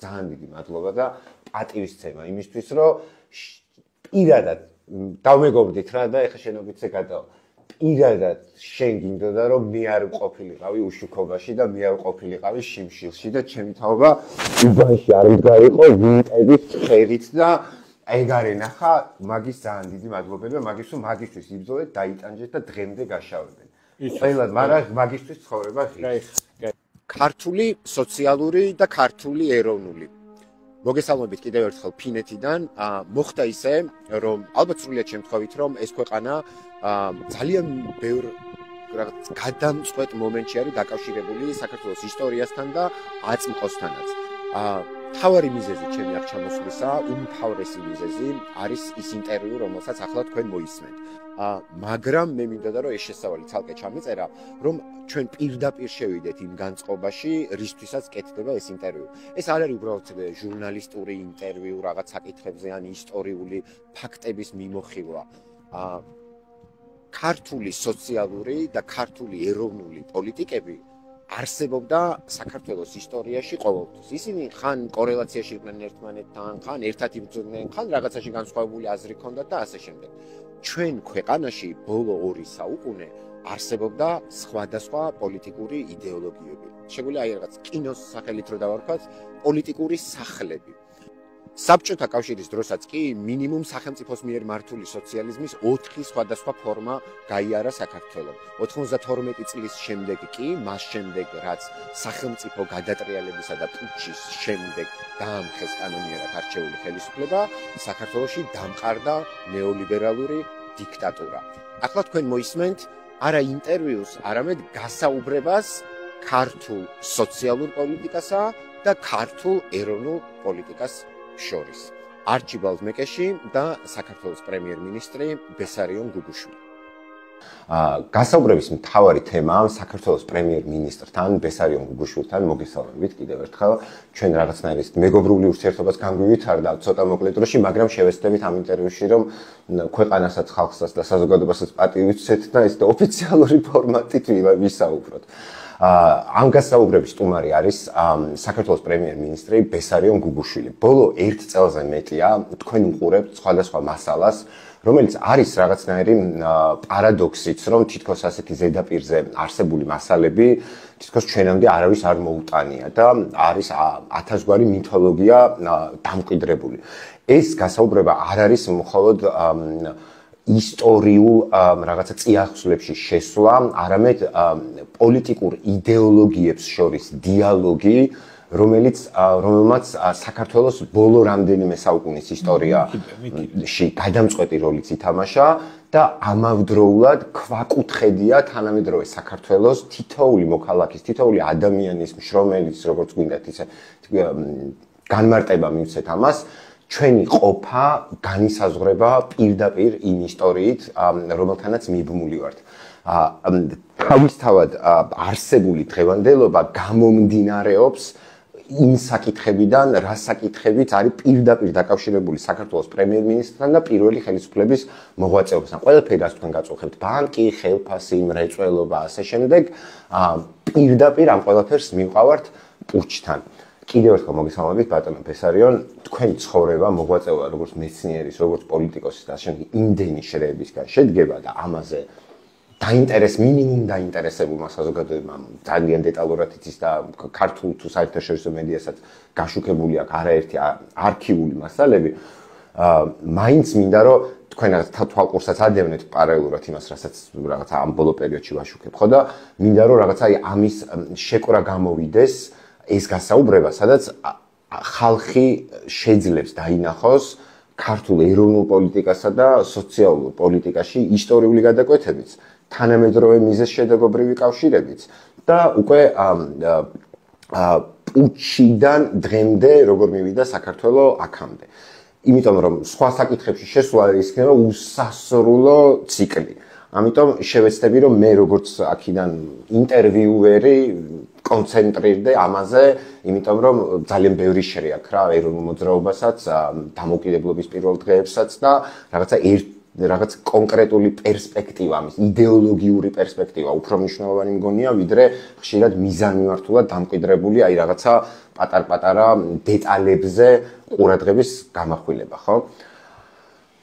ძალიან დიდი მადლობა და პატივისცემა იმისთვის, რომ პირადად დავმეგობრდით რა და ეხა შენობითზე გადავა. პირადად შენ გინდოდა რომ მე არ ვყოფილიყავი უშუქობაში და მე არ ვყოფილიყავი შიმშილში და ჩემი თაობა უბანში არ მდგარიყო ვინტების ხერით და ეგ არ ენახა მაგის ძალიან დიდი მადლობები მაგის რომ მაგისთვის იბრძოლეთ დაიტანჯეთ და დღემდე გაშავებენ. ყველად მაგრამ მაგისთვის ცხოვრება ღირს. ქართული სოციალური და ქართული ეროვნული. მოგესალმებით კიდევ ერთხელ ფინეთიდან. მოხდა ისე რომ ალბათ სრულიად შემთხვევით რომ ეს ქვეყანა ძალიან ბევრ რაღაც გადამწყვეტ მომენტში არის დაკავშირებული საქართველოს ისტორიასთან და აწმყოსთანაც. თავარი მიზეზი ჩემი აღჩამოსვლისა, უმთავრესი მიზეზი არის ის ინტერვიუ, რომელსაც ახლა თქვენ მოისმენთ. მაგრამ მე მინდოდა რომ ეს შესავალი ცალკე ჩამიწერა, რომ ჩვენ პირდაპირ შევიდეთ იმ განწყობაში, რისთვისაც კეთდება ეს ინტერვიუ. ეს არ არის უბრალოდ ჟურნალისტური ინტერვიუ, რაღაც საკითხებზე ან ისტორიული ფაქტების მიმოხილვა. ქართული სოციალური და ქართული ეროვნული პოლიტიკები არსებობდა საქართველოს ისტორიაში ყოველთვის. ისინი ხან კორელაციაში იყვნენ ერთმანეთთან, ხან ერთად იბრძოდნენ, ხან რაღაცაში განსხვავებული აზრი ჰქონდათ და ასე შემდეგ. ჩვენ ქვეყანაში ბოლო 2 საუკუნე არსებობდა სხვადასხვა პოლიტიკური იდეოლოგიები. შეგვიძლია აი რაღაც კინოს სახელით რო დავარქვათ, პოლიტიკური სახლები. საბჭოთა კავშირის დროსაც კი მინიმუმ სახელმწიფოს მიერ მართული სოციალიზმის 4 სხვადასხვა ფორმა გაიარა საქართველომ. 92 წლის შემდეგ კი, მას შემდეგ რაც სახელმწიფო გადატრიალებისა და პუტჩის შემდეგ დაამხეს კანონიერად არჩეული ხელისუფლება, საქართველოში დამყარდა ნეოლიბერალური დიქტატურა. ახლა თქვენ მოისმენთ არა ინტერვიუს, არამედ გასაუბრებას ქართულ სოციალურ პოლიტიკასა და ქართულ ეროვნულ პოლიტიკას შორის. არჩიბალდ მეკეში და საქართველოს პრემიერ-მინისტრი ბესარიონ გუგუშვილი. გასაუბრების მთავარი თემაა საქართველოს პრემიერ-მინისტრთან ბესარიონ გუგუშვილთან მოგესალმებით კიდევ ერთხელ. ჩვენ რაღაცნაირად მეგობრული ურთიერთობას განგვივითარდა ცოტა მოკლე დროში, მაგრამ შევეცდებით ამ ინტერვიუში რომ ქვეყანასაც, ხალხსაც და საზოგადოებასაც პატივი ვცეთ და ეს ოფიციალური ფორმატით ვისაუბროთ. ამ გასაუბრების სტუმარი არის საქართველოს პრემიერ-მინისტრი ბესარიონ გუგუშვილი. ბოლო 1 წელზე მეტია თქვენ უყურებთ სხვადასხვა მასალას, რომელიც არის რაღაცნაირი პარადოქსიც, რომ თითქოს ასეთი ზედაპირზე არსებული მასალები თითქოს ჩვენამდე არავის არ მოუტანია და არის 1000 გვარი მითოლოგია დამკვიდრებული. ეს გასაუბრება არ არის მხოლოდ ისტორიულ რაღაცა წიაღსვლებში შესვლა, არამედ პოლიტიკურ იდეოლოგიებს შორის დიალოგი, რომელმაც საქართველოს ბოლო რამდენიმე საუკუნის ისტორიაში გადამწყვეტი როლიც ითამაშა და ამავდროულად ქვაკუთხედია თანამედროვე საქართველოს თითოეული მოქალაქის, თითოეული ადამიანის, მშრომელის, როგორც გვინდათ ისე განმარტება მივცეთ ამას. ჩვენი ყოფა განისაზღვრება პირდაპირ იმ ისტორიით, რომელთანაც მიბმული ვართ. თავისთავად არსებული დღევანდელობა გამომდინარეობს იმ საკითხებიდან, რა საკითხებიც არის პირდაპირ დაკავშირებული საქართველოს პრემიერ-მინისტრთან და პირველი ხელისუფლების მოღვაწეობასთან. ყველაფერი რაც თქვენ გაწუხებთ, ბანკი, ხელფასი, მრეწველობა, ასე შემდეგ, პირდაპირ ამ ყველაფერს მივყავართ პუჩთან. კიდევ ერთხელ მოგესალმებით ბატონო ბესარიონ, თქვენი ცხოვრება, მოღვაწეობა, როგორც მეცნიერის, როგორც პოლიტიკოსის და შემდეგ იმდენი შრეებისგან შედგება და ამაზე მინიმუმ დაინტერესებულმა საზოგადოებამ ძალიან დეტალურად იცის და ქართულ თუ საერთაშორისო მედიასაც გაშუქებული აქვს არაერთი არქივული მასალები. მაინც მინდა რომ თქვენ თვალყურსაც ადევნეთ პარალელურად იმას, რასაც რაღაცა ამ ბოლო პერიოდში ვაშუქებ, ხო და მინდა რომ რაღაცა ამის შეკვრა გამოვიდეს ეს გასაუბრება, სადაც ხალხი შეძლებს დაინახოს ქართულ ეროვნულ პოლიტიკასა და სოციალურ პოლიტიკაში ისტორიული გადაკვეთებიც, თანამედროვე მიზეზშედეგობრივი კავშირებიც და უკვე პუჩიდან დღემდე როგორ მივიდა საქართველო აქამდე. იმიტომ რომ სხვა საკითხებში შესვლა იქნება უსასრულო ციკლი. ამიტომ შევეცდები რომ მე როგორც აქედან ინტერვიუერი კონცენტრირდე ამაზე, იმიტომ რომ ძალიან ბევრი შრე აქვს რა ეროვნულ მოძრაობასაც, დამოუკიდებლობის პირველ დღეებსაც და რაღაცა რაღაც კონკრეტული პერსპექტივა, ამის იდეოლოგიური პერსპექტივა უფრო მნიშვნელოვანი მგონია, ვიდრე ხშირად მიზანმიმართულად დამკვიდრებული აი რაღაცა პატარ-პატარა დეტალებზე ყურადღების გამახვილება, ხო?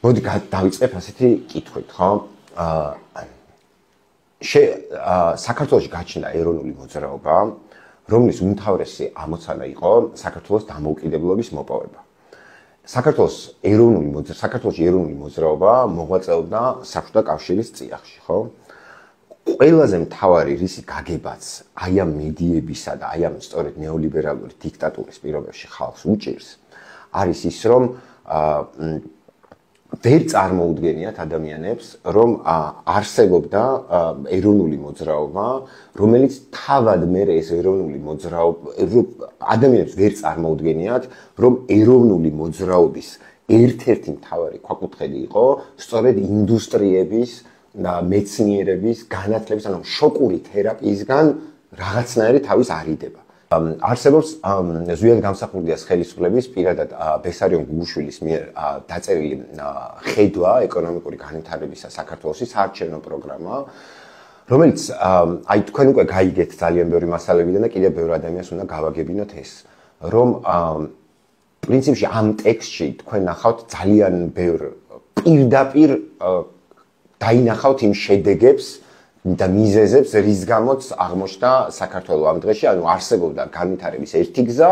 მოდი დავიწყებ ასეთი კითხვით, ხო? საქართველოში გაჩნდა ეროვნული მოძრაობა, რომლის უმთავრესი ამოცანა იყო საქართველოს დამოუკიდებლობის მოპოვება. საქართველოში ეროვნული მოძრაობა მოღვაწეობდა საბჭოთა კავშირის წიაღში, ხო? ყველაზე მთავარი რისი გაგებაც აი ამ მედიებისა და აი ამ სწორედ ნეოლიბერალური დიქტატურის პირობებში ხალხს უჭირს, არის ის, რომ ვერ წარმოუდგენიათ ადამიანებს, რომ არსებობდა ეროვნული მოძრაობა, რომელიც თავად მერე ეს ეროვნული მოძრაობა ადამიანებს ვერ წარმოუდგენიათ, რომ ეროვნული მოძრაობის ერთ-ერთი მთავარი ქვაკუთხედი იყო სწორედ ინდუსტრიების და მეცნიერების განათლების, ანუ შოკური თერაპიისგან რაღაცნაირი თავის არიდება. არსებობს ზვიად გამსახურდიას ხელისუფლების პირადად ბესარიონ გუგუშვილის მიერ დაწერილი ხედვა ეკონომიკური განვითარებისა საქართველოს საარჩევნო პროგრამა, რომელიც აი თქვენ უკვე გაიგეთ ძალიან ბევრი მასალებიდან და კიდევ ბევრი ადამიანს უნდა გავაგებინოთ ეს, რომ პრინციპში ამ ტექსტში თქვენ ნახავთ ძალიან ბევრ პირდაპირ დაინახავთ იმ შედეგებს და მიზეზებს, რის გამოც აღმოჩნდა საქართველო ამ დღეში, ანუ არსებობდა განვითარების ერთი გზა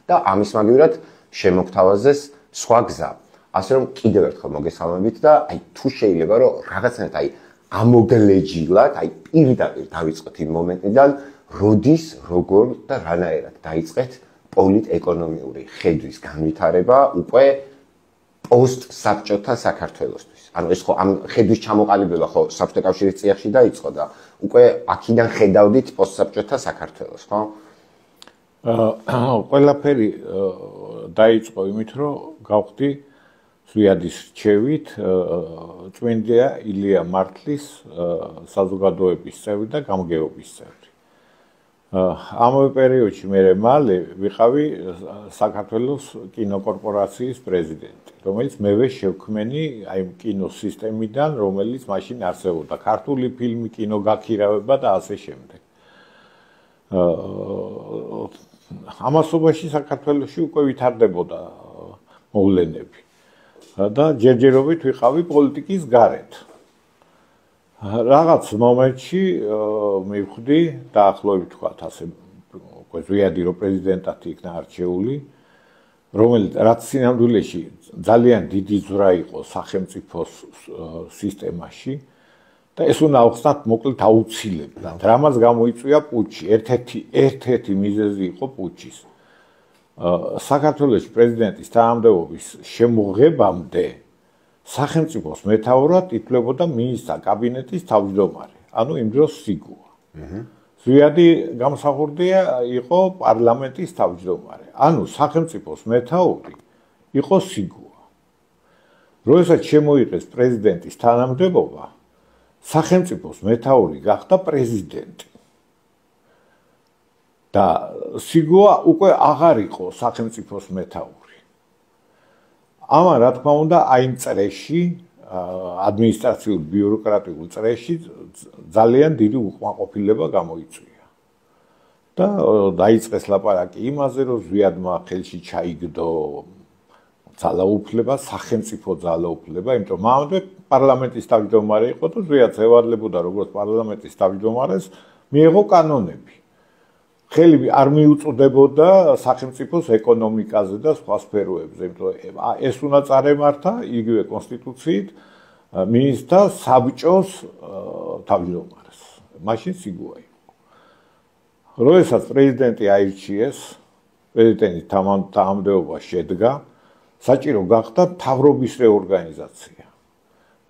და ამის მაგივრად შემოგთავაზეს სხვა გზა. ასე რომ კიდევ ერთხელ მოგესალმებით და აი თუ შეიძლება რომ რაღაცნაირად აი ამოგლეჯილად, აი პირდაპირ დავიწყოთ იმ მომენტიდან, როდის, როგორ და რანაირად დაიწყეთ პოლიტ-ეკონომიური ხედვის განვითარება უკვე პოსტ-საბჭოთა საქართველოსთვის. ანუ ეს ხო ამ ხედვის ჩამოყალიბება ხო საბჭოთა კავშირის წიაღში დაიწყო და უკვე აქედან ხედავდით პოსტსაბჭოთა საქართველოს, ხო? ყველაფერი დაიწყო იმით, რომ გავხდი ზვიადის რჩევით წმინდა ილია მართლის საზოგადოების წევრი და გამგეობის წევრი. ამავე პერიოდში მე მალე ვიყავი საქართველოს კინოკორპორაციის პრეზიდენტი, რომელიც მევე შევქმენი აი კინოსისტემიდან, რომელიც მაშინ არსებობდა, ქართული ფილმი, კინოგაქირავება და ასე შემდეგ. ამასობაში საქართველოში უკვე ვითარდებოდა მოვლენები და ჯერჯერობით ვიყავი პოლიტიკის გარეთ. რაღაც მომენტში მივხვდი დაახლოებით ვთქვათ ასე უკვე ზვიადი რო პრეზიდენტად იქნა არჩეული, რომელიც რაც სინამდვილეში ძალიან დიდი ზვრა იყო სახელმწიფოს სისტემაში და ეს უნდა ახსნათ მოკლედ აუცილებლად. რამაც გამოიწვია პუჩი, ერთ-ერთი მიზეზი იყო პუჩის. საქართველოს პრეზიდენტის თანამდებობის შემოღებამდე სახელმწიფოს მეთაურად ითვლებოდა მინისტრთა კაბინეტის თავმჯდომარე, ანუ იმ დროს სიგუა. ზვიადი გამსახურდია იყო პარლამენტის თავმჯდომარე, ანუ სახელმწიფოს მეთაური იყო სიგუა. როდესაც შემოიღეს პრეზიდენტის თანამდებობა, სახელმწიფოს მეთაური გახდა პრეზიდენტი. და სიგუა უკვე აღარ იყო სახელმწიფოს მეთაური. ამან რა თქმა უნდა აი იმ წრეში ადმინისტრაციულ ბიუროკრატიულ წრეში ძალიან დიდი უკმაყოფილება გამოიწვია და დაიწყეს ლაპარაკი იმაზე, რომ ზვიადმა ხელში ჩაიგდო ძალაუფლება, სახელმწიფო ძალაუფლება, იმიტომ რომ ამამდე პარლამენტის თავმჯდომარე იყო და ზვიადს ევადლებოდა როგორც პარლამენტის თავმჯდომარეს, მიეღო კანონები. ხელი არ მიუწვდებოდა სახელმწიფოს ეკონომიკაზე და სხვა სფეროებზე, იმიტომ ეს უნდა წარემართა იგივე კონსტიტუციით მინისტრთა საბჭოს თავმჯდომარეს. მაშინ სიგუა იყო. როდესაც პრეზიდენტი აირჩიეს, პრეზიდენტის თანამდებობა შედგა, საჭირო გახდა მთავრობის რეორგანიზაცია.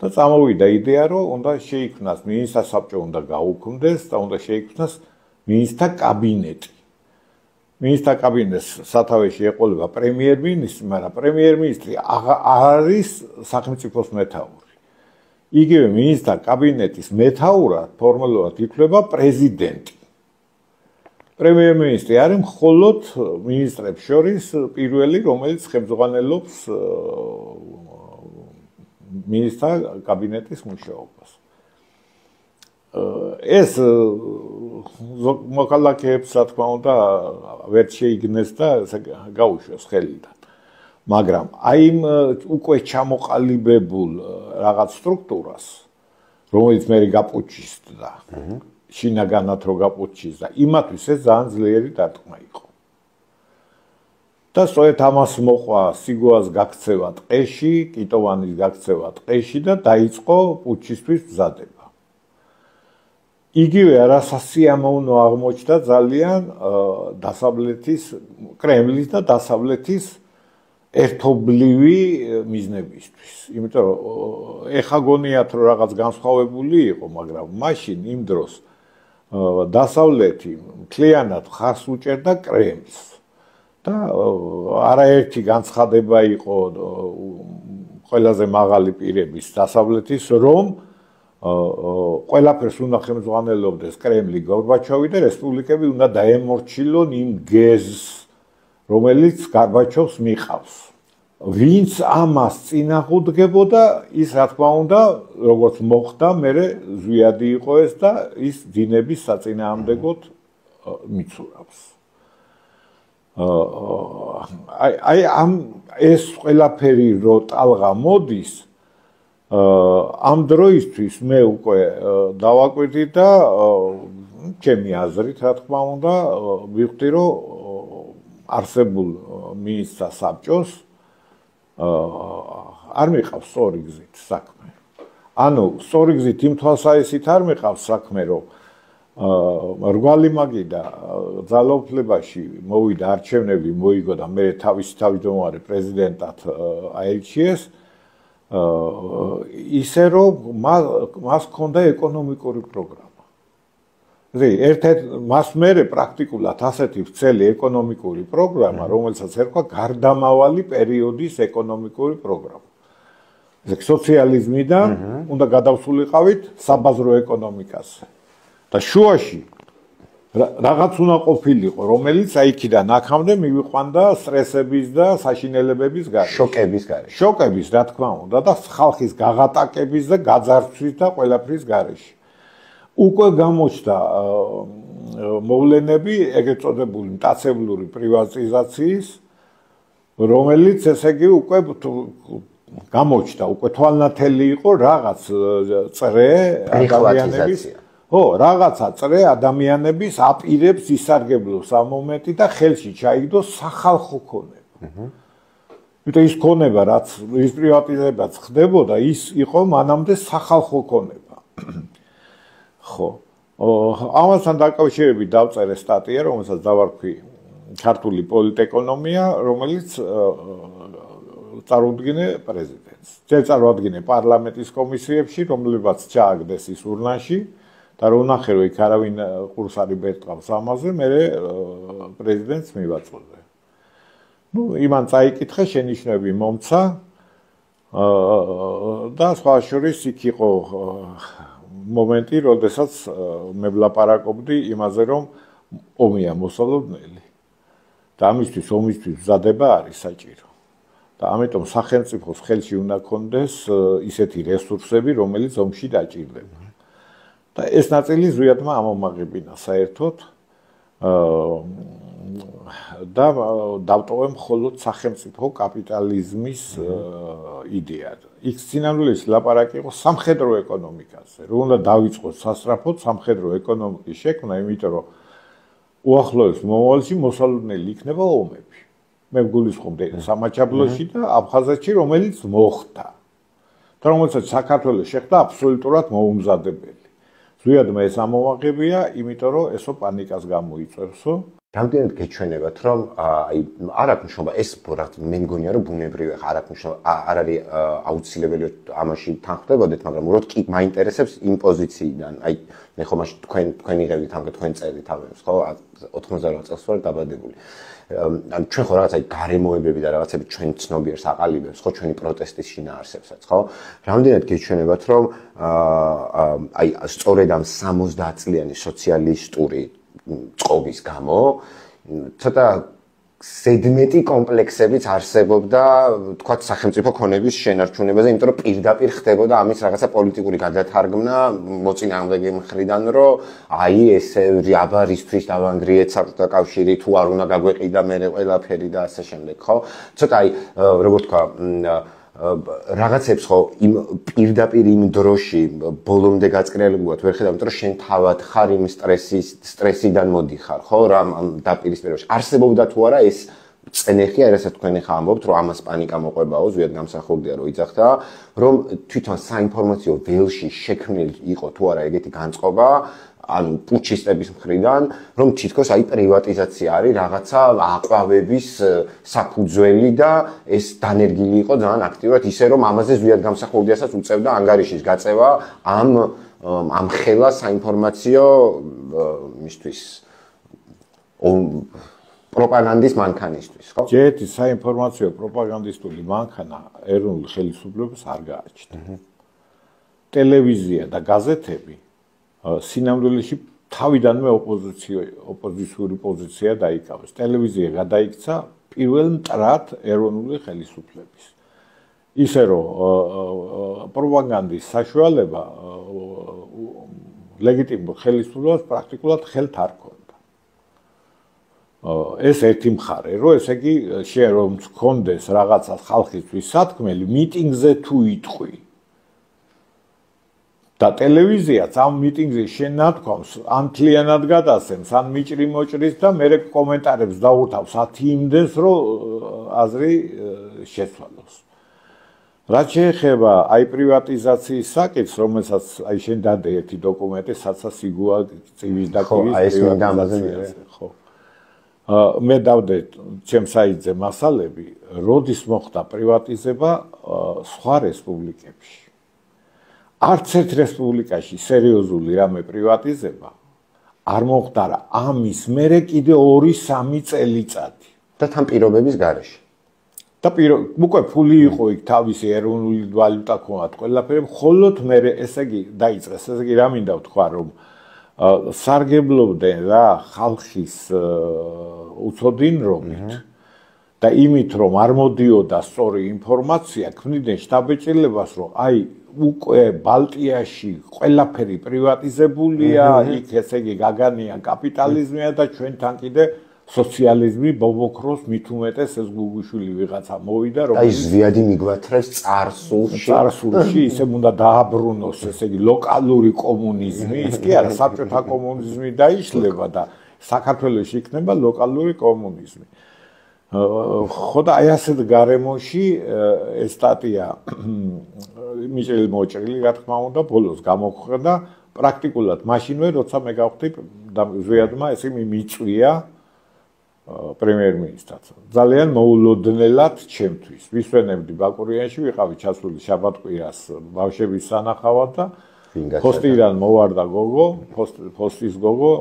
და წამოვიდა იდეა, რომ უნდა შეიქმნას მინისტრთა საბჭო უნდა გაუქმდეს და უნდა შეიქმნას მინისტრთა კაბინეტი. მინისტრთა კაბინეტს სათავეში ეყოლება პრემიერ-მინისტრი, მაგრამ პრემიერ-მინისტრი არის სახელმწიფოს მეთაური. იგივე მინისტრთა კაბინეტის მეთაურად ფორმალურად ითვლება პრეზიდენტი. პრემიერ-მინისტრი არის მხოლოდ მინისტრებს შორის პირველი, რომელიც ხელმძღვანელობს მინისტრთა კაბინეტის მუშაობას. ეს მოქალაქეებს, რა თქმა უნდა, ვერ შეიგნეს და გაუშვეს ხელიდან. მაგრამ აი იმ უკვე ჩამოყალიბებულ რაღაც სტრუქტურას, რომელიც მე გაპუჩისდა, შინაგანად რო გაპუჩისდა, იმათვის ეს ძალიან ძლიერი დარტყმა იყო. და სწორედ ამას მოყვა სიგოას გაქცევა ტყეში, კიტოვანის გაქცევა ტყეში და დაიწყო პუჩისთვის მზადება. იგივე არასასიამოვნო აღმოჩნდა ძალიან დასავლეთის კრემლის და დასავლეთის ერთობლივი მიზნებისთვის. იმიტომ რომ ეხა გონიათ რომ რაღაც განსხვავებული იყო, მაგრამ მაშინ იმ დროს დასავლეთი მთლიანად ხარს უჭერდა კრემლს. და არაერთი განცხადება იყო ყველაზე მაღალი პირების დასავლეთის, რომ ყველაფერს უნდა ხელმძღვანელობდეს კრემლი, გორბაჩოვი და რესპუბლიკები უნდა დაემორჩილონ იმ გეზს, რომელიც გორბაჩოვს მიყავს. ვინც ამას წინააღმდეგებოდა, ის რა თქმა უნდა, როგორც მოხდა, მერე ზვიადი იყო ეს და ის დინების საწინააღმდეგოდ მიცურავს. აი ამ ეს ყველაფერი რო ტალღა მოდის, ამ დროისთვის მე უკვე დავაკვირდი და ჩემი აზრით, რა თქმა უნდა, ვიხდი, რომ არსებულ მინისტრთა საბჭოს არ მიყავს სწორი გზით საქმე. ანუ სწორი გზით იმ თვალსაზრისით არ მიყავს საქმე, რომ რგვალი მაგიდა ძალაუფლებაში მოვიდა არჩევნები მოიგო და მე თავისი თავმჯდომარე პრეზიდენტად აირჩიეს, ისე რომ მას ჰქონდა ეკონომიკური პროგრამა. ერთ-ერთ მას მერე პრაქტიკულად ასეთი ვრცელი ეკონომიკური პროგრამა, რომელსაც ერქვა გარდამავალი პერიოდის ეკონომიკური პროგრამა. სოციალიზმიდან უნდა გადავსულიყავით საბაზრო ეკონომიკაზე. და შუაში რაღაც უნდა ყოფილიყო, რომელიც აიქიდან აქამდე მივიყვანდა სტრესების და საშინელებების გარეშე. შოკების გარეშე. შოკების, რა თქმა უნდა, და ხალხის გაღატაკების და გაძარცვის და ყველაფრის გარეშე. უკვე გამოჩნდა მოვლენები, ეგრეთ წოდებული მტაცებლური პრივატიზაციის, რომელიც ესე იგი უკვე გამოჩნდა, უკვე თვალნათელი იყო რაღაც წრე ადამიანების რაღაცა წრე ადამიანების აპირებს ისარგებლოს ამ მომენტი და ხელში ჩაიგდო სახალხო ქონება. იმიტომ ის ქონება, რაც ის პრივატიზებაც ხდებოდა, ის იყო მანამდე სახალხო ქონება. ხო. ამასთან დაკავშირებით დავწერე სტატია, რომელსაც დავარქვი ქართული პოლიტეკონომია, რომელიც წარუდგინე პრეზიდენტს. წარუდგინე პარლამენტის კომისიებში, რომლებაც ჩააგდეს ის ურნაში. და რო ნახე რომ იქ არავინ ყურს არ იბერტყავს ამაზე, მე პრეზიდენტს მივაწოდე. იმან წაიკითხე, შენიშვნები მომცა და სხვა შორის იქ იყო მომენტი, როდესაც მე ვლაპარაკობდი იმაზე, რომ ომია მოსალოდნელი და ამისთვის ომისთვის მზადება არის საჭირო. და ამიტომ სახელმწიფოს ხელში უნდა ქონდეს ისეთი რესურსები, რომელიც ომში დაჭირდება. და ეს ნაწილი ზვიადმა ამომაღებინა საერთოდ და დავტოვე მხოლოდ სახელმწიფო კაპიტალიზმის იდეა. იქ სინამდვილეში ლაპარაკი იყო სამხედრო ეკონომიკაზე, რომ უნდა დავიწყოს სასწრაფოდ სამხედრო ეკონომიკის შექმნა, იმიტომ რომ უახლოეს მომავალში მოსალოდნელი იქნება ომები. მე გულისხმობ სამაჩაბლოში და აფხაზეთში, რომელიც მოხდა. და რომელსაც საქართველოს შეხვდა აბსოლუტურად მოუმზადებელი. ზვიადმა ეს ამოვაღებია, იმიტომ რომ ესო პანიკას გამოიწვევსო. რამდენად გეჩვენებათ, რომ აი არ აქვს მნიშვნელობა ეს მე მგონია, რომ ბუნებრივი არ აქვს მნიშვნელობა, არ არის აუცილებელი ამაში თანხმდებოდეთ, მაგრამ უბრალოდ კი მაინტერესებს იმ პოზიციიდან. აი მე ხომ მაშინ თქვენ იღებდით ამ თქვენ წერით ამებს, ხო? 98 წელს ვარ დაბადებული. ან ჩვენ ხო რაღაც აი გარემოებები და რაღაცები ჩვენ ცნობიერს აყალიბებს, ხო, ჩვენი პროტესტის შინაარსებსაც, ხო? რამდენად გეჩვენებათ, რომ აი სწორედ ამ 60 წლიანი სოციალისტური წყობის გამო ცოტა ზედმეტი კომპლექსებიც არსებობდა, თქვათ, სახელმწიფო ქონების შენარჩუნებაზე, იმიტომ რომ პირდაპირ ხდებოდა ამის რაღაცა პოლიტიკური გადათარგმნა მოწინააღმდეგე მხრიდან, რომ აი ესე აბა რისთვის დავანგრიეთ საბჭოთა კავშირი, თუ არ უნდა გაგვეყიდა მე ყველაფერი და ასე შემდეგ, ხო? ცოტა აი, როგორ თქვა, რაღაცებს ხო იმ პირდაპირ იმ დროში ბოლომდე გაწყრიალებულად ვერ ხედავ, იმიტომ რომ შენ თავად ხარ იმ სტრესიდან მოდიხარ, ხო, რა დაპირისპირებაში. არსებობდა თუ არა ეს წენეხია, რასაც თქვენ ახლა ამბობთ, რომ ამას პანიკა მოყვებაო, ზუსტად გამსახურდია, რომ იცახდა, რომ თვითონ საინფორმაციო ველში შექმნილი იყო თუ არა ეგეთი განწყობა, ანუ პუჩისტების მხრიდან, რომ თითქოს აი პრივატიზაცია არის რაღაცა აყვავების საფუძველი და ეს დანერგილი იყო ძალიან აქტიურად, ისე რომ ამაზე ზუსტად გამსახურდიასაც უწევდა ანგარიშის გაწევა ამ ხელა საინფორმაციო მისთვის პროპაგანდის მანქანისთვის, ხო? ჯერეთი საინფორმაციო პროპაგანდისტული მანქანა ეროვნულ ხელისუფლებას არ გააჩნდა. ტელევიზია და გაზეთები სინამდვილეში თავიდანვე ოპოზიციური პოზიცია დაიკავეს. ტელევიზია გადაიქცა პირველ მტრად ეროვნული ხელისუფლების. ისე რომ პროპაგანდის საშუალება ლეგიტიმურ ხელისუფლებას პრაქტიკულად ხელთ არ ჰქონდა. ეს ერთი მხარე, რომ ესე იგი შენ რომ გქონდეს რაღაცა ხალხისთვის სათქმელი, მიტინგზე თუ იტყვი და ტელევიზიაც ამ მიტინგზე შენ ნათქვამს ან მთლიანად გადასცემს, ან მიჭრი-მოჭრის და მერე კომენტარებს დაურთავს 10 იმდენს, რომ აზრი შეცვალოს. რაც შეეხება აი პრივატიზაციის საკითხს, რომელსაც აი შენ დადე ერთი დოკუმენტი, საცა სიგუა წივის დაკივის პრივატიზაციაზე, ხო. მე დავდე ჩემს საიტზე მასალები, როდის მოხდა პრივატიზება სხვა რესპუბლიკებში. არც ერთ რესპუბლიკაში სერიოზული რამე პრივატიზება არ მოხდა ამის მერე კიდე 2-3 წელიწადი და თან პირობების გარეშე. და უკვე ფული იყო იქ თავისი ეროვნული ვალუტა ქონათ ყველაფერი, მხოლოდ მერე ესე იგი დაიწყეს, ესე იგი რა მინდა ვთქვა, რომ სარგებლობდნენ რა ხალხის უცოდინრობით და იმით რომ არ მოდიოდა სწორი ინფორმაცია, ქმნიდნენ შტაბ-ბიჭდილებას, რომ აი უკვე ბალტიაში ყველაფერი პრივატიზებულია, იქ ესე იგი გაგანია კაპიტალიზმია და ჩვენთან კიდე სოციალიზმი ბობოქროს მით უმეტეს ეს გუგუშვილი ვიღაცა მოვიდა, რომ აი ზვიადი მიგვათრეს წარსულში ისე უნდა დააბრუნოს, ესე იგი ლოკალური კომუნიზმი, ის კი არა საბჭოთა კომუნიზმი დაიშლება და საქართველოში იქნება ლოკალური კომუნიზმი. ხო და აი ასეთ გარემოში ეს სტატია მიჭრილ-მოჭრილი, რა თქმა უნდა, ბოლოს გამოხდა პრაქტიკულად მაშინვე, როცა მე გავხდი და ზვიადმა ესე მიწვია პრემიერ-მინისტრად. ძალიან მოულოდნელად ჩემთვის. ვისვენებდი ბაკურიანში, ვიყავი ჩასული შაბათ-კვირას ბავშვების სანახავად და ფოსტიდან მოვარდა გოგო, ფოსტის გოგო,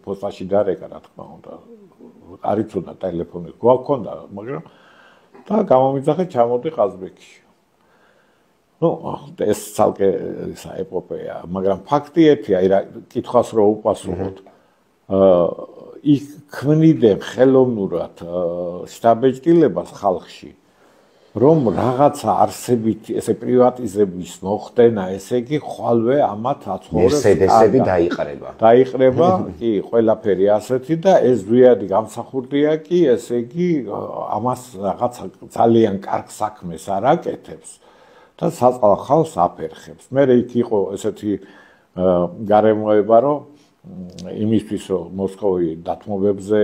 ფოსტაში დარეკა, რა თქმა უნდა. არ იცოდა ტელეფონი გვაქონდა, მაგრამ და გამომიძახე ჩამოდი ყაზბეგში. ნუ ეს ცალკე საეპოპეა, მაგრამ ფაქტი ერთია, აი რა კითხვას რო უპასუხოთ. იქ ქმნიდნენ ხელოვნურად შტაბ-ბიჭდილებას ხალხში, რომ რაღაცა არსებით ესე პრივატიზების მოხდენა, ესე იგი ხვალვე ამათ აცხოვრებს. მერსედესები დაიყრება. დაიყრება, კი, ყველაფერი ასეთი და ეს ზვიადი გამსახურდია კი, ესე იგი ამას რაღაცა ძალიან კარგ საქმეს არ აკეთებს და საწყალ ხალხს აფერხებს. მე იქ იყო ესეთი გარემოება, რომ იმისთვის რომ მოსკოვი დათმობებზე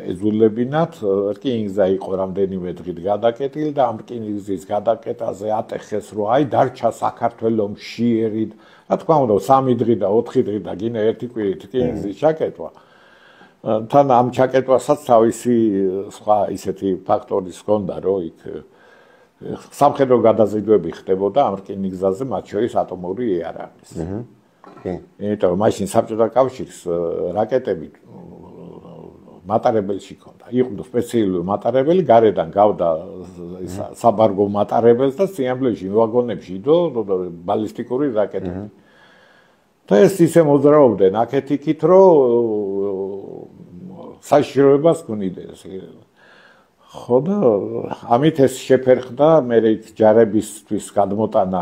ეძულებინათ, რკინიგზა იყო რამდენიმე დღით გადაკეტილი და ამ რკინიგზის გადაკეტაზე ატეხეს, რომ აი დარჩა საქართველოს მშიერი, რა თქმა უნდა 3 დღე და 4 დღე და გინდა ერთი კვირით რკინიგზის ჩაკეტვა. თან ამ ჩაკეტვასაც თავისი სხვა ისეთი ფაქტორი ჰქონდა, რომ იქ სამხედრო გადაზიდვები ხდებოდა ამ რკინიგზაზე, მათ შორის ატომური იარაღის. იმიტომ რომ მაშინ საბჭოთა კავშირის რაკეტები მატარებელში ჰქონდა. იყო სპეციალური მატარებელი, გარედან გავდა საბარგო მატარებელს და სიამბლეში ვაგონებში იდო ბალისტიკური რაკეტები. და ეს ისე მოძრაობდნენ აქეთ-იქით, რომ საშიშროებას ქმნიდეს. ხო და ამით ეს შეფერხდა მე ჯარებისთვის გადმოტანა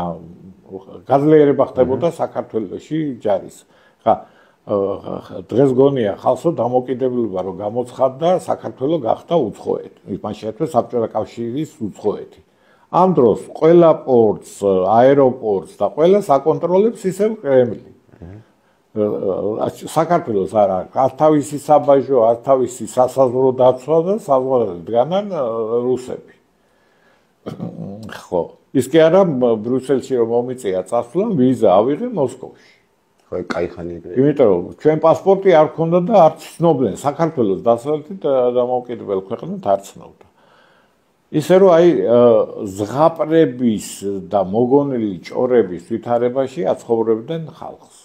გაძლიერება ხდებოდა საქართველოში ჯარის. ხა დღეს გონია ხალხო დამოკიდებულება რომ გამოცხადდა საქართველო გახდა უცხოეთი. მან შეერთდა საბჭოთა კავშირის უცხოეთი. ამ დროს ყველა პორტს, აეროპორტს და ყველა საკონტროლებს ისევ კრემლი. საქართველოს არ თავისი საბაჟო, არ თავისი სასაზღვრო დაცვა და საზღვარგარეთ დგანან რუსები. ხო, ის კი არა ბრიუსელში რომ მომიწია წასვლა, ვიზა ავიღე მოსკოვში. ხო, კაი ხანი ეგრე. იმიტომ რომ ჩვენ პასპორტი არ ქონდა და არც ცნობდნენ საქართველოს დასავლეთით დამოუკიდებელ ქვეყნად არ ცნობდა. ისე რომ აი ზღაპრების და მოგონილი ჭორების ვითარებაში აცხოვრებდნენ ხალხს.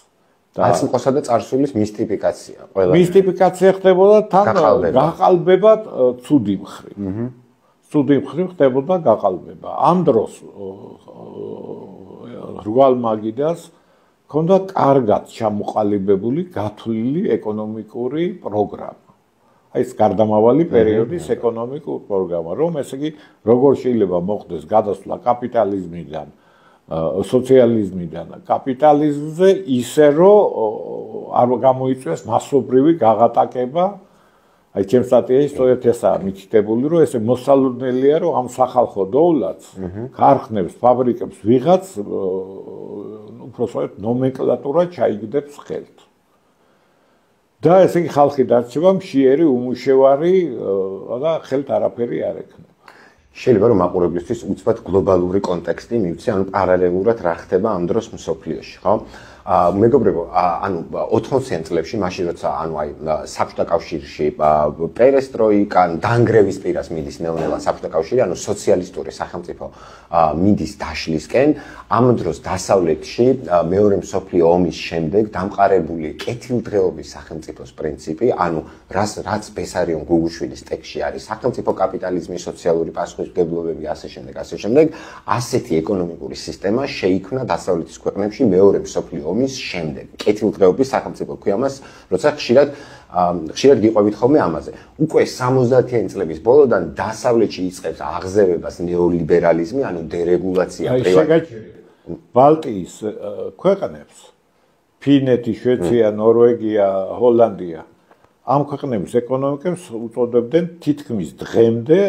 აცნყოსა და წარსულის მისტიფიკაცია. მისტიფიკაცია ხდებოდა თან გაყალბება ცუდი მხრივ. ცუდი მხრივ ხდებოდა გაყალბება. ამ დროს რუალ მაგიდას ჰქონდა კარგად ჩამოყალიბებული გათვლილი ეკონომიკური პროგრამა. აი ეს გარდამავალი პერიოდის ეკონომიკური პროგრამა, რომ ესე იგი როგორ შეიძლება მოხდეს გადასვლა კაპიტალიზმიდან სოციალიზმიდან კაპიტალიზმზე ისე რომ არ გამოიწვიოს მასობრივი გაღატაკება. აი ჩემს სტატიაში სწორედ ესაა მითითებული, რომ ესე მოსალოდნელია, რომ ამ სახალხო დოულათს ქარხნებს, ფაბრიკებს ვიღაც უბრალოდ ნომენკლატურა ჩაიგდებს ხელთ. და ესე იგი ხალხი დარჩება მშიერი, უმუშევარი და ხელთ არაფერი არ ექნება. შეიძლება რომ მაყურებლისთვის უცბად გლობალური კონტექსტი მივცე, ანუ პარალელურად რა ხდება ამ დროს მსოფლიოში, ხო? მეგობრებო, ანუ 80-იან წლებში, მაშინ როცა ანუ აი საბჭოთა კავშირში პერესტროიკა, დანგრევის პირას მიდის ნელ-ნელა საბჭოთა კავშირი, ანუ სოციალისტური სახელმწიფო მიდის დაშლისკენ, ამ დროს დასავლეთში მეორე მსოფლიო ომის შემდეგ დამყარებული კეთილდღეობის სახელმწიფოს პრინციპი, ანუ რაც ბესარიონ გუგუშვილის ტექსტში არის, სახელმწიფო კაპიტალიზმი, სოციალური პასუხისმგებლობები, ასე შემდეგ, ასეთი ეკონომიკური სისტემა შეიქმნა დასავლეთის ქვეყნებში მეორე მსოფლიო ომის შემდეგ. კეთილდღეობის სახელმწიფო ქვია მას, როცა ხშირად გიყვებით ხოლმე ამაზე. უკვე 70-იანი წლების ბოლოდან დასავლეთში იწყებს აღზევებას ნეოლიბერალიზმი, ანუ დერეგულაცია, ბალტიის ქვეყნებს, ფინეთი, შვეიცარია, ნორვეგია, ჰოლანდია, ამ ქვეყნების ეკონომიკებს უწოდებდნენ თითქმის დღემდე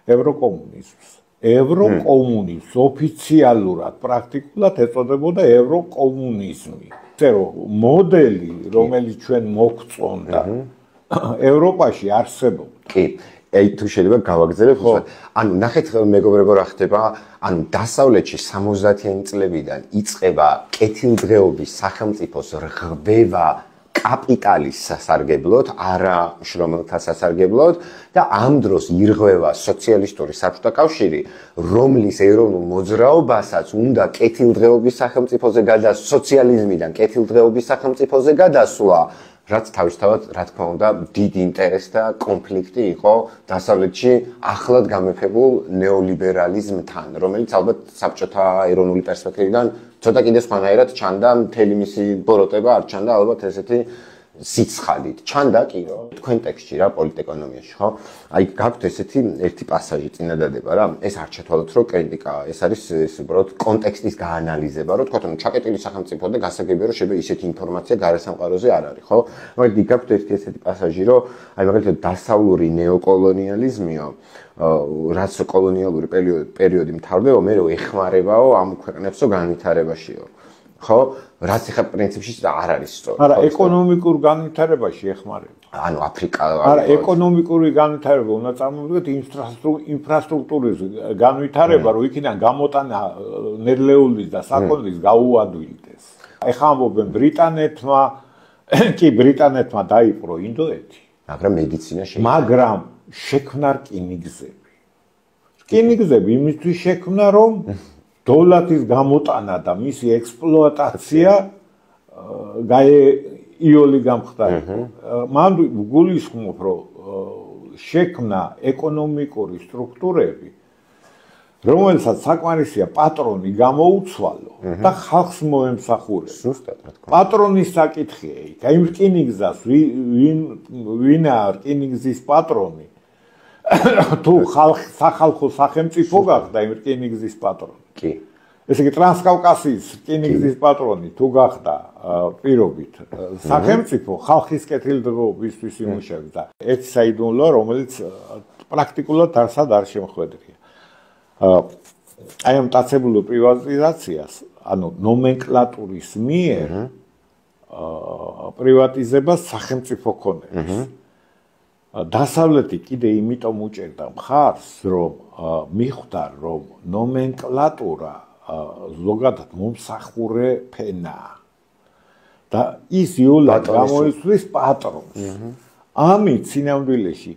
ევროკომუნიზმს. ევროკომუნიზმს ოფიციალურად, პრაქტიკულად ეწოდებოდა ევროკომუნიზმი. ისე რომ მოდელი, რომელიც ჩვენ მოგწონდა, ევროპაში არსებობდა. კი, აი თუ შეიძლება გავაგზავნებ, ანუ ნახეთ მეგობრებო რა ხდება, ანუ დასავლეთში 70-იანი წლებიდან იწყება კეთილდღეობის სახელმწიფოს რღვევა კაპიტალის სასარგებლოდ, არა შრომელთა სასარგებლოდ და ამ დროს ირღვევა სოციალისტური საბჭოთა კავშირი, რომლის ეროვნულ მოძრაობასაც უნდა კეთილდღეობის სახელმწიფოზე გადასვლა, სოციალიზმიდან კეთილდღეობის სახელმწიფოზე გადასვლა, რაც თავისთავად, რა თქმა უნდა, დიდი ინტერესი და კონფლიქტი იყო დასავლეთში ახლად გამეფებულ ნეოლიბერალიზმთან, რომელიც ალბათ საბჭოთა ეროვნული პერსპექტივიდან ცოტა კიდე სხვანაირად ჩანდა, მთელი მისი ბოროტება არ ჩანდა ალბათ ესეთი სიცხადით. ჩანდა კი რომ თქვენ ტექსტში რა პოლიტეკონომიაში, ხო? აი გაქვთ ესეთი ერთი პასაჟი წინადადება რა. ეს არ ჩათვალოთ რომ კრიტიკა, ეს არის უბრალოდ კონტექსტის გაანალიზება, რომ თქვათ, ჩაკეტილი სახელმწიფო და გასაგებია რომ შეიძლება ისეთი ინფორმაცია გარესამყაროზე არ არის, ხო? მაგრამ გაქვთ ერთი ესეთი პასაჟი, რომ აი მაგალითად დასავლური ნეოკოლონიალიზმიო რაც კოლონიალური პერიოდი მთავრდება, მე რომ ეხმარებაო ამ ქვეყნებსო განვითარებაშიო. ხო, რაც ახლა პრინციპში არ არის სწორი. არა, ეკონომიკურ განვითარებაში ეხმარება. ანუ აფრიკა. არა, ეკონომიკური განვითარება უნდა წარმოვიდგეთ ინფრასტრუქტურის განვითარება, რომ იქიდან გამოტანა ნერლეულის და საქონლის გაუადვილდეს. ეხლა ამბობენ ბრიტანეთმა, კი ბრიტანეთმა დაიპყრო ინდოეთი, მაგრამ მედიცინა შეიქმნა. მაგრამ შექმნა რკინიგზები. რკინიგზები იმისთვის შექმნა, რომ დოლარის გამოტანა და მისი ექსპლუატაცია იოლი გამხდარიყო. მან გულისხმობ, რომ შექმნა ეკონომიკური სტრუქტურები, რომელსაც საკმარისია პატრონი გამოუცვალო და ხალხს მოემსახურება. ზუსტად რა თქმა უნდა. პატრონის საკითხია იქ. აი რკინიგზას ვინაა რკინიგზის პატრონი? თუ სახალხო სახელმწიფო გახდა იმ რკინიგზის პატრონი. კი. ესე იგი ტრანსკავკასიის რკინიგზის პატრონი თუ გახდა პირობით სახელმწიფო ხალხის კეთილდღეობისთვის იმუშავებს და ერთ საიდუმლოა რომელიც პრაქტიკულად არსად არ შემოხვედრია. აი ამ მტაცებულო პრივატიზაციას, ანუ ნომენკლატურის მიერ პრივატიზებას სახელმწიფო ქონებს. დასავლეთი კიდე იმიტომ უჭერდა მხარს, რომ მიხვდა, რომ ნომენკლატურა ზოგადად მომსახურე ფენაა. და ის იულად გამოიცვის პატრონს. ამით სინამდვილეში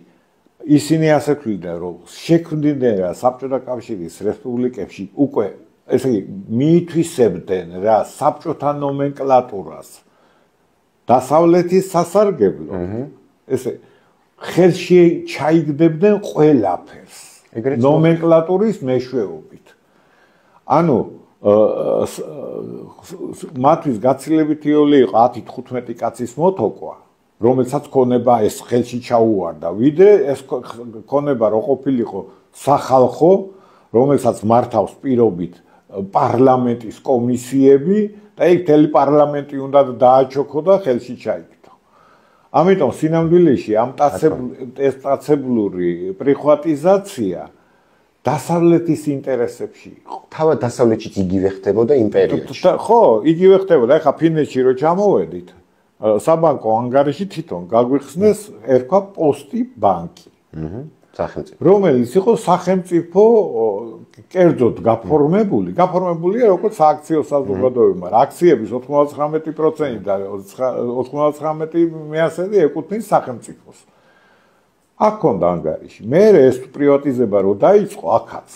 ისინი ასე თვლიდნენ, რომ შექმნდნენ რა საბჭოთა კავშირის რესპუბლიკებში უკვე ესე იგი მიითვისებდნენ რა საბჭოთა ნომენკლატურას დასავლეთის სასარგებლო. ესე ხელში ჩაიგდებდნენ ყველაფერს ნომენკლატურის მეშვეობით. ანუ მათთვის გაცილებით იოლი იყო 10-15 კაცის მოთოკვა, რომელსაც ქონება ეს ხელში ჩაუვარდა, ვიდრე ეს ქონება რო ყოფილიყო სახალხო, რომელსაც მართავს პირობით პარლამენტის კომისიები და იქ მთელი პარლამენტი უნდა დააჩოქო და ხელში ჩაიგდო. ამიტომ სინამდვილეში ამ მტაცებლური პრიხვატიზაცია დასავლეთის ინტერესებში იყო. თავად დასავლეთშიც იგივე ხდებოდა იმპერიაში. ხო, იგივე ხდებოდა. ეხლა ფინეთში რო ჩამოვედით, საბანკო ანგარიში თვითონ გაგვიხსნეს ერქვა პოსტი ბანკი. სახელმწიფო. რომელიც იყო სახელმწიფო კერძოდ გაფორმებულია როგორც სააქციო საზოგადოება, მაგრამ აქციების 99% და 99% ეკუთვნის სახელმწიფოს. აქ ქონდა ანგარიში. მე ეს პრივატიზება რო დაიწყო აქაც.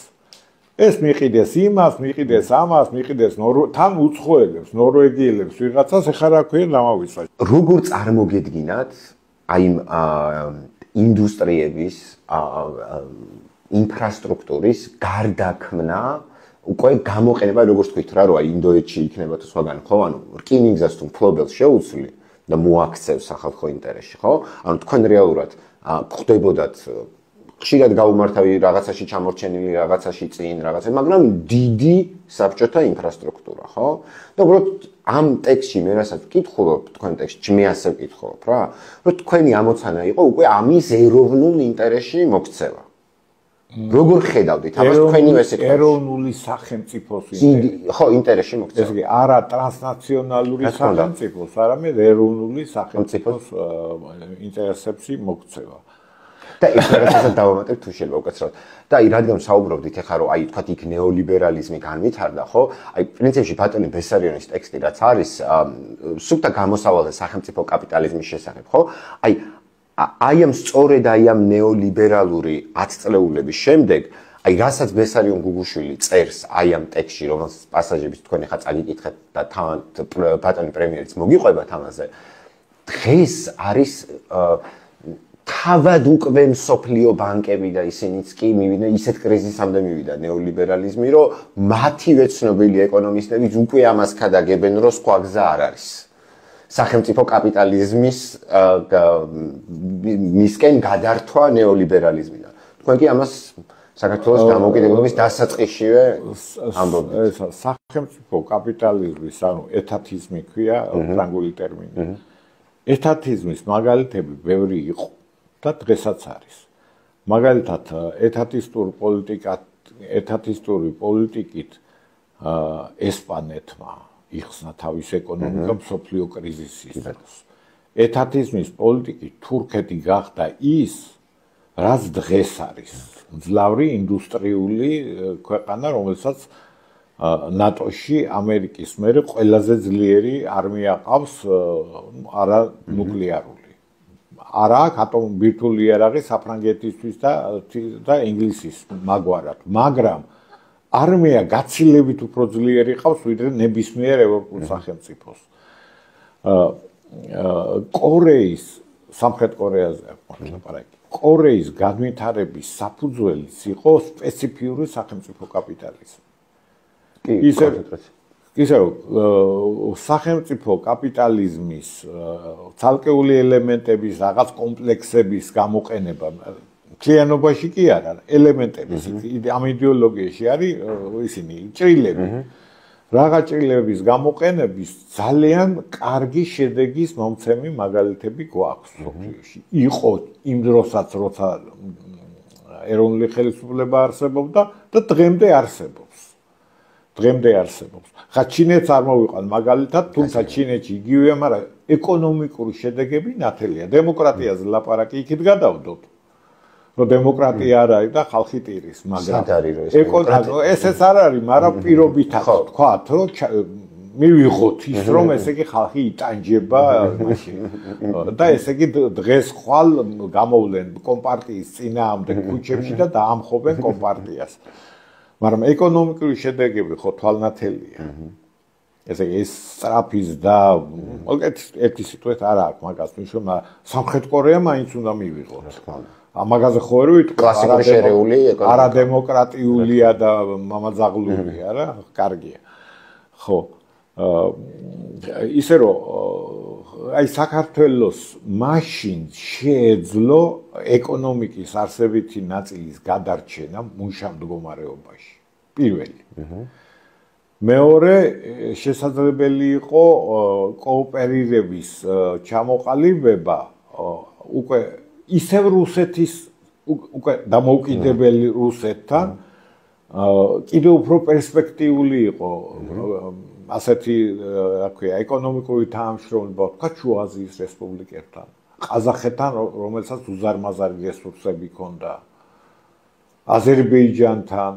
ეს მიყიდეს იმას, მიყიდეს ამას, მიყიდეს თან უცხოელებს, ნორვეგიელებს, ვიღაცას ეხლა რა ქვია დამავიწყდა. როგორ წარმოგედგინათ აი ინდუსტრიების ინფრასტრუქტურის გარდაქმნა უკვე გამოყენება, როგორც თქვით რა, რომ აი ინდოეთში იქნება თუ სხვაგან, ხო? ანუ რკინიგზას თუ მფლობელს შეუცვლი და მოაქცევს სახალხო ინტერესში, ხო? ანუ თქვენ რეალურად ხდებოდათ ხშირად გაუმართავი რაღაცაში ჩამორჩენილი, რაღაცაში წინ, რაღაცა, მაგრამ დიდი საბჭოთა ინფრასტრუქტურა, ხო? და უბრალოდ ამ ტექსტში მე რასაც ვკითხულობ, თქვენ ტექსტში მე ასე ვკითხულობ რა, რომ თქვენი ამოცანა იყო უკვე ამის ეროვნულ ინტერესში მოქცევა. როგორ ხედავდით ამას თქვენი ესეთი ეროვნული სახელმწიფოს ხო, ინტერესში მოქცევა. ესე იგი არა ტრანსნაციონალური სახელმწიფოს, არამედ ეროვნული სახელმწიფოს ინტერესებში მოქცევა. და ეს რაღაცასაც დავამატებ თუ შეიძლება უკაცრავად. და აი რადგან საუბრობდით ეხლა რომ აი თქვათ იქ ნეოლიბერალიზმი განვითარდა, ხო? აი პრინციპში ბატონი ბესარიონის ტექსტი რაც არის, სუფთა გამოსავალზე სახელმწიფო კაპიტალიზმის შესახებ, ხო? აი ამ სწორედ აი ამ ნეოლიბერალური 10 წლეულების შემდეგ, აი რასაც ბესარიონ გუგუშვილი წერს აი ამ ტექსტში, რომელსაც პასაჟების თქვენ ეხლა წაგიკითხეთ და ბატონი პრემიერიც მოგიყვებათ ამაზე. დღეს არის თავად უკვე მსოფლიო ბანკები და ისინიც კი მივიდნენ ისეთ კრიზისამდე მივიდა ნეოლიბერალიზმი, რომ მათივე ცნობილი ეკონომისტებიც უკვე ამას ქადაგებენ, რომ სხვა გზა არ არის. სახელმწიფო კაპიტალიზმის მისკენ გადართვა ნეოლიბერალიზმიდან. თქვენ კი ამას საქართველოს დამოუკიდებლობის დასაწყისშივე ამბობთ. სახელმწიფო კაპიტალიზმის, ანუ ეთათიზმი ქვია ფრანგული ტერმინი. ეთათიზმის მაგალითები ბევრი იყო. და დღესაც არის. მაგალითად, ეთათისტური პოლიტიკით ესპანეთმა იხსნა თავის ეკონომიკა მსოფლიო კრიზისის დროს. ეთათიზმის პოლიტიკით თურქეთი გახდა ის, რაც დღეს არის. მძლავრი ინდუსტრიული ქვეყანა, რომელსაც ნატოში ამერიკის მერე ყველაზე ძლიერი არმია ყავს, არა ნუკლეარული. არა აქ ბირთვული იარაღი საფრანგეთისთვის და ინგლისის მაგვარად, მაგრამ არმია გაცილებით უფრო ძლიერი ყავს ვიდრე ნებისმიერ ევროპულ სახელმწიფოს. კორეის სამხრეთ კორეაზე ლაპარაკი. კორეის განვითარების საფუძველიც იყო სპეციფიური სახელმწიფო კაპიტალიზმი. ისე სახელმწიფო კაპიტალიზმის ცალკეული ელემენტების რაღაც კომპლექსების გამოყენება მთლიანობაში კი არა, ელემენტების ამ იდეოლოგიაში არის ისინი ჭრილები. Რაღაც ჭრილების გამოყენების ძალიან კარგი შედეგის მომცემი მაგალითები გვაქვს სოფლიოში. იყო იმ დროსაც, როცა ეროვნული ხელისუფლება არსებობდა და დღემდე არსებობს. ხა ჩინეთს არ მოვიყან მაგალითად, თუმცა ჩინეთში იგივეა, მაგრამ ეკონომიკური შედეგები ნათელია. დემოკრატიაზე ლაპარაკი იქით გადავდოთ. რომ დემოკრატია არ არის და ხალხი ტირის, მაგრამ ესეც არ არის, მაგრამ პირობითად თქვათ, რომ მივიღოთ ის, რომ ესე იგი ხალხი იტანჯება მაშინ. და ესე იგი დღეს ხვალ გამოვლენ კომპარტიის წინააღმდეგ ქუჩებში და დაამხობენ კომპარტიას. მაგრამ ეკონომიკური შედეგები ხო თვალნათელია. ესე იგი ეს სწრაფის და ერთი სიტყვით არ აქვს მაგას ნიშნავს, მაგრამ სამხრეთ კორეა მაინც უნდა მივიღოთ. ამაგაზე ხო ვერ ვიტყვი, კლასიკური შერეული ეკონომიკა. არადემოკრატიულია და მამაძაღლულია რა, კარგია. ხო. ისე რომ აი საქართველოს მაშინ შეეძლო ეკონომიკის არსებითი ნაწილის გადარჩენა მუშა მდგომარეობაში. პირველი. მეორე შესაძლებელი იყო კოოპერირების ჩამოყალიბება უკვე ისევ რუსეთის უკვე დამოუკიდებელი რუსეთთან კიდევ უფრო პერსპექტიული იყო ასეთი რა ქვია ეკონომიკური თანამშრომლობა თქვა შუა აზიის რესპუბლიკებთან ყაზახეთთან რომელსაც უზარმაზარი რესურსები ჰქონდა აზერბაიჯანთან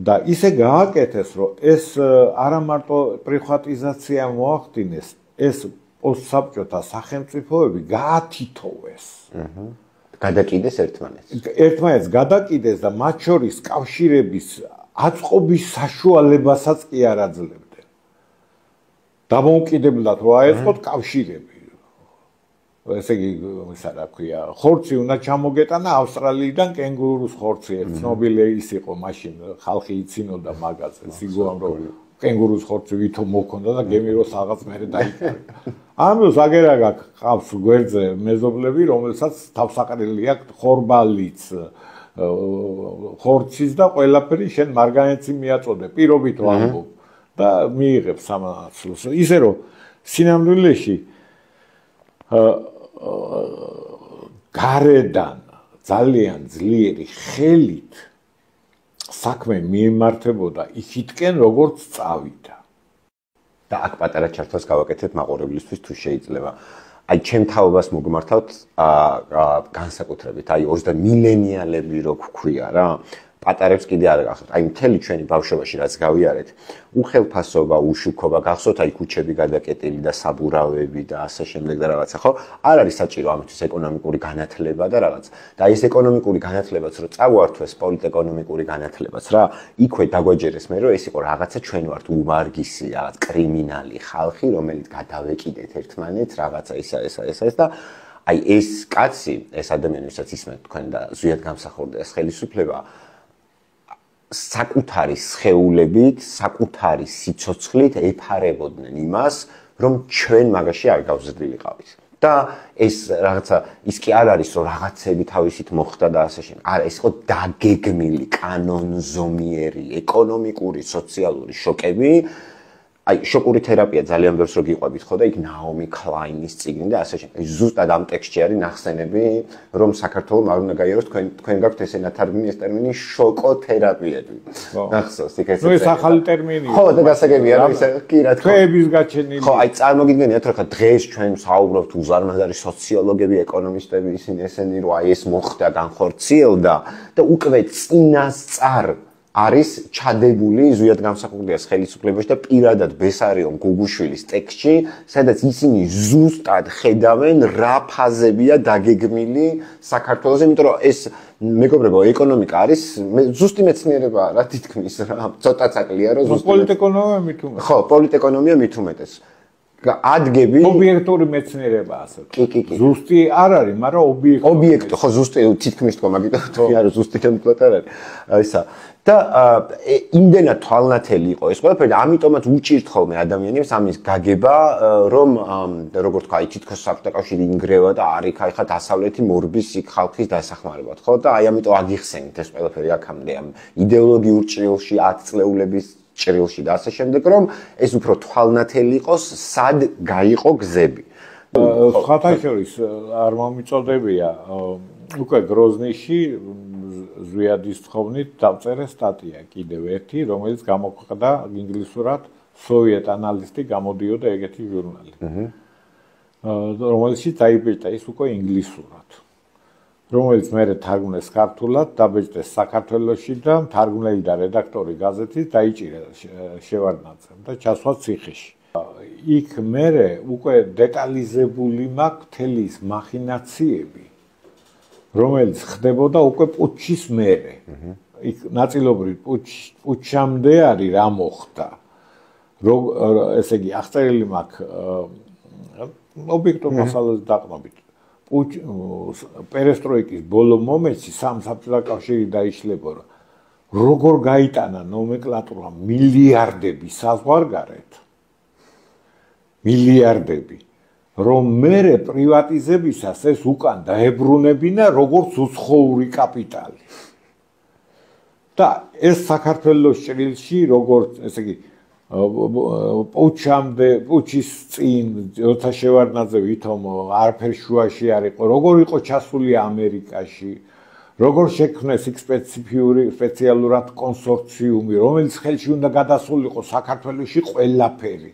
და ისე გააკეთეს რომ ეს არა მარტო პრივატიზაცია მოახდინეს ეს პოსტსაბჭოთა სახელმწიფოები გაათითოვეს გადაკიდეს ერთმანეთს. ერთმანეთს გადაკიდეს და მათ შორის კავშირების აწყობის საშუალებასაც კი არ აძლევდნენ. დამოუკიდებლად რო აეწყოთ კავშირები. ესე იგი, ისა რა ქვია, ხორცი უნდა ჩამოგეტანა ავსტრალიიდან კენგურუს ხორცი. ცნობილი ის იყო მაშინ ხალხი იცინოდა მაგაზე. სიგუამ რომ კენგურუს ხორცი ვითო მოქონდა და გემიროს რაღაც მერე დაიკარგა. ამის აგერაგა ყავს გვერდზე მეზობლები, რომელსაც თავსაყრელი აქვს ხორბალიც, ხორცის და ყველაფერი შენ მარგანეცი მიაწოდე, პირობით ვამბობ და მიიღებ სამართლოს. ისე რომ სინამდვილეში გარედან ძალიან ძლიერი ხელით საქმე მიემართებოდა იქითკენ როგორც წავიდა. და აქ პატარა ჩართვას გავაკეთებ მაყურებლისთვის თუ შეიძლება. აი ჩემ თაობას მოგმართავთ განსაკუთრებით, აი 20 მილენიალები რო გქვია რა. პატარებს კიდე არ გახსოვთ. აი მთელი ჩვენი ბავშვობაში რაც გავიარეთ, უხელფასობა, უშუქობა, გახსოვთ აი ქუჩები გადაკეტილი და საბურავები და ასე შემდეგ და რაღაცა, ხო? არ არის საჭირო ამისთვის ეკონომიკური განათლება და რაღაც. და აი ეს ეკონომიკური განათლებაც რო წავართვეს პოლიტეკონომიკური განათლებაც რა, იქვე დაგვაჯერეს მე რომ ეს იყო რაღაცა ჩვენ ვართ უმარგისი, რაღაც კრიმინალი ხალხი, რომელიც გადავეკიდეთ ერთმანეთს, რაღაცა ესა და აი ეს კაცი, ეს ადამიანი, ვისაც ისმენთ თქვენ და ზუსტად გამსახურდა ეს ხელისუფლება საკუთარი სხეულებით, საკუთარი სიცოცხლით ეფარებოდნენ იმას, რომ ჩვენ მაგაში არ გავზრდილიყავით. და ეს რაღაცა ის კი არ არის, რომ რაღაცები თავისით მოხდა და ასე შემდეგ. არა, ეს იყო დაგეგმილი, კანონზომიერი, ეკონომიკური, სოციალური შოკები. აი, შოკური თერაპია ძალიან ბევრს რო გიყვებით ხო და იქ ნაომი კლაინის წიგნი და ასე შემდეგ. ზუსტად ამ ტექსტში არის ნახსენები, რომ საქართველოს არ უნდა გაიაროს თქვენ გაქვთ ესე ნათარგმნი ეს ტერმინი შოკოთერაპიები. ნახსოვს იქ ეს. ნუ ეს ახალი ტერმინია. ხო, და გასაგებია რომ ისე კი რა თქმა უნდა. ქვეების გაჩენილი. ხო, აი წარმოგიდგენიათ რომ ხა დღეს ჩვენ საუბრობთ უზარმაზარი სოციოლოგები, ეკონომისტები, ისინი ესენი რომ აი ეს მოხდა, განხორციელდა და უკვე წინასწარ არის ჩადებული ზუსტად გამსახურდიას ხელისუფლებაში და პირადად ბესარიონ გუგუშვილის ტექსტში, სადაც ისინი ზუსტად ხედავენ რა ფაზებია დაგეგმილი საქართველოს, იმიტომ რომ ეს მეგობრებო, ეკონომიკა არის ზუსტი მეცნიერება რა თითქმის რა, ცოტა წაკლია რომ ზუსტი პოლიტეკონომია მით უმეტეს. ხო, პოლიტეკონომია მით უმეტეს. ადგები ობიექტური მეცნიერება ასე კი. ზუსტი არ არის, მაგრამ ობიექტო, ხო ზუსტი თითქმის თქო, მაგიტომ თქვი არა ზუსტი თემპლატ არ არის. ისა და იმდენად თვალნათელი იყო ეს ყველაფერი და ამიტომაც უჭირთ ხოლმე ადამიანებს ამის გაგება, რომ როგორ თქვა, თითქოს საბჭოთა კავშირი ინგრევა და არ იქ ხა დასავლეთი მორბის იქ ხალხის დასახმარებლად, ხო? და აი ამიტომ აგიხსენით ეს ყველაფერი აქამდე ამ იდეოლოგიურ ჭრილში 10 წლეულების ჭრილში და ასე შემდეგ, რომ ეს უფრო თვალნათელი იყოს, სად გაიყო გზები. სხვათა შორის არ მომიწოდებია უკვე გროზნიში ზვიადის თხოვნით დავწერე სტატია კიდევ ერთი, რომელიც გამოქვეყნდა ინგლისურად სოვიეტ ანალისტი გამოდიოდა ეგეთი ჟურნალი. რომელშიც დაიბეჭდა ის უკვე ინგლისურად. რომელიც მე თარგმნეს ქართულად, დაბეჭდეს საქართველოში და თარგმნელი და რედაქტორი გაზეთის დაიჭირა შევარდნაძემ და ჩასვა ციხეში. იქ მე უკვე დეტალიზებული მაქვს მთელი ის მახინაციები, რომელიც ხდებოდა უკვე პუტჩის მერე. იქ ნაწილობრივ პუტჩამდე არის რა მოხდა. ესე იგი, აღწერილი მაქვს ობიექტურ მასალას დაყრდნობით. პერესტროიკის ბოლო მომენტში საბჭოთა კავშირი დაიშლებოდა. როგორ გაიტანა ნომენკლატურა მილიარდები საზღვარგარეთ. მილიარდები. რომ მერე პრივატიზებისას ეს უკან დაებრუნებინა როგორც უცხოური კაპიტალი. და ეს საქართველოს ჭრილში როგორც, ესე იგი, პუჩამდე, პუჩის წინ, როცა შევარდნაძე ვითომ არაფერ შუაში არ იყო, როგორ იყო ჩასული ამერიკაში, როგორ შექმნეს იქ სპეციალურად კონსორციუმი, რომელიც ხელში უნდა გადასულიყო საქართველოში ყველაფერი.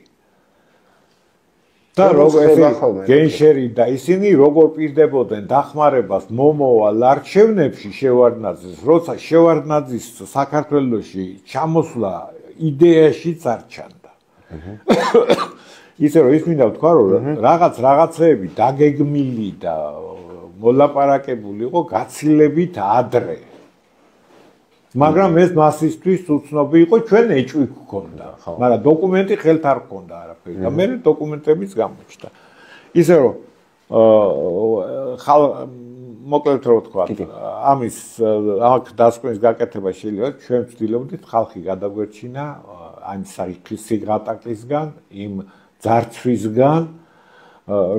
და როგორ გენშერი და ისინი როგორ პირდებოდნენ დახმარებას მომავალ არჩევნებში შევარდნაძეს, როცა შევარდნაძის საქართველოში ჩამოსვლა იდეაშიც არ ჩანდა. ისე რომ ის მინდა ვთქვა, რომ რაღაცეები დაგეგმილი და მოლაპარაკებული იყო გაცილებით ადრე. მაგრამ ეს მასისთვის უცნობი იყო, ჩვენ ეჭვი გვქონდა, მაგრამ დოკუმენტი ხელთ არ ჰქონდა არაფერი და მე დოკუმენტებიც გამოჩნდა. ისე რომ მოკლედ რო ვთქვა, ამის აქ დასკვნის გაკეთება შეიძლება ჩვენ ვცდილობდით ხალხი გადაგვერჩინა ამ სიღატაკისგან, იმ ძარცვისგან,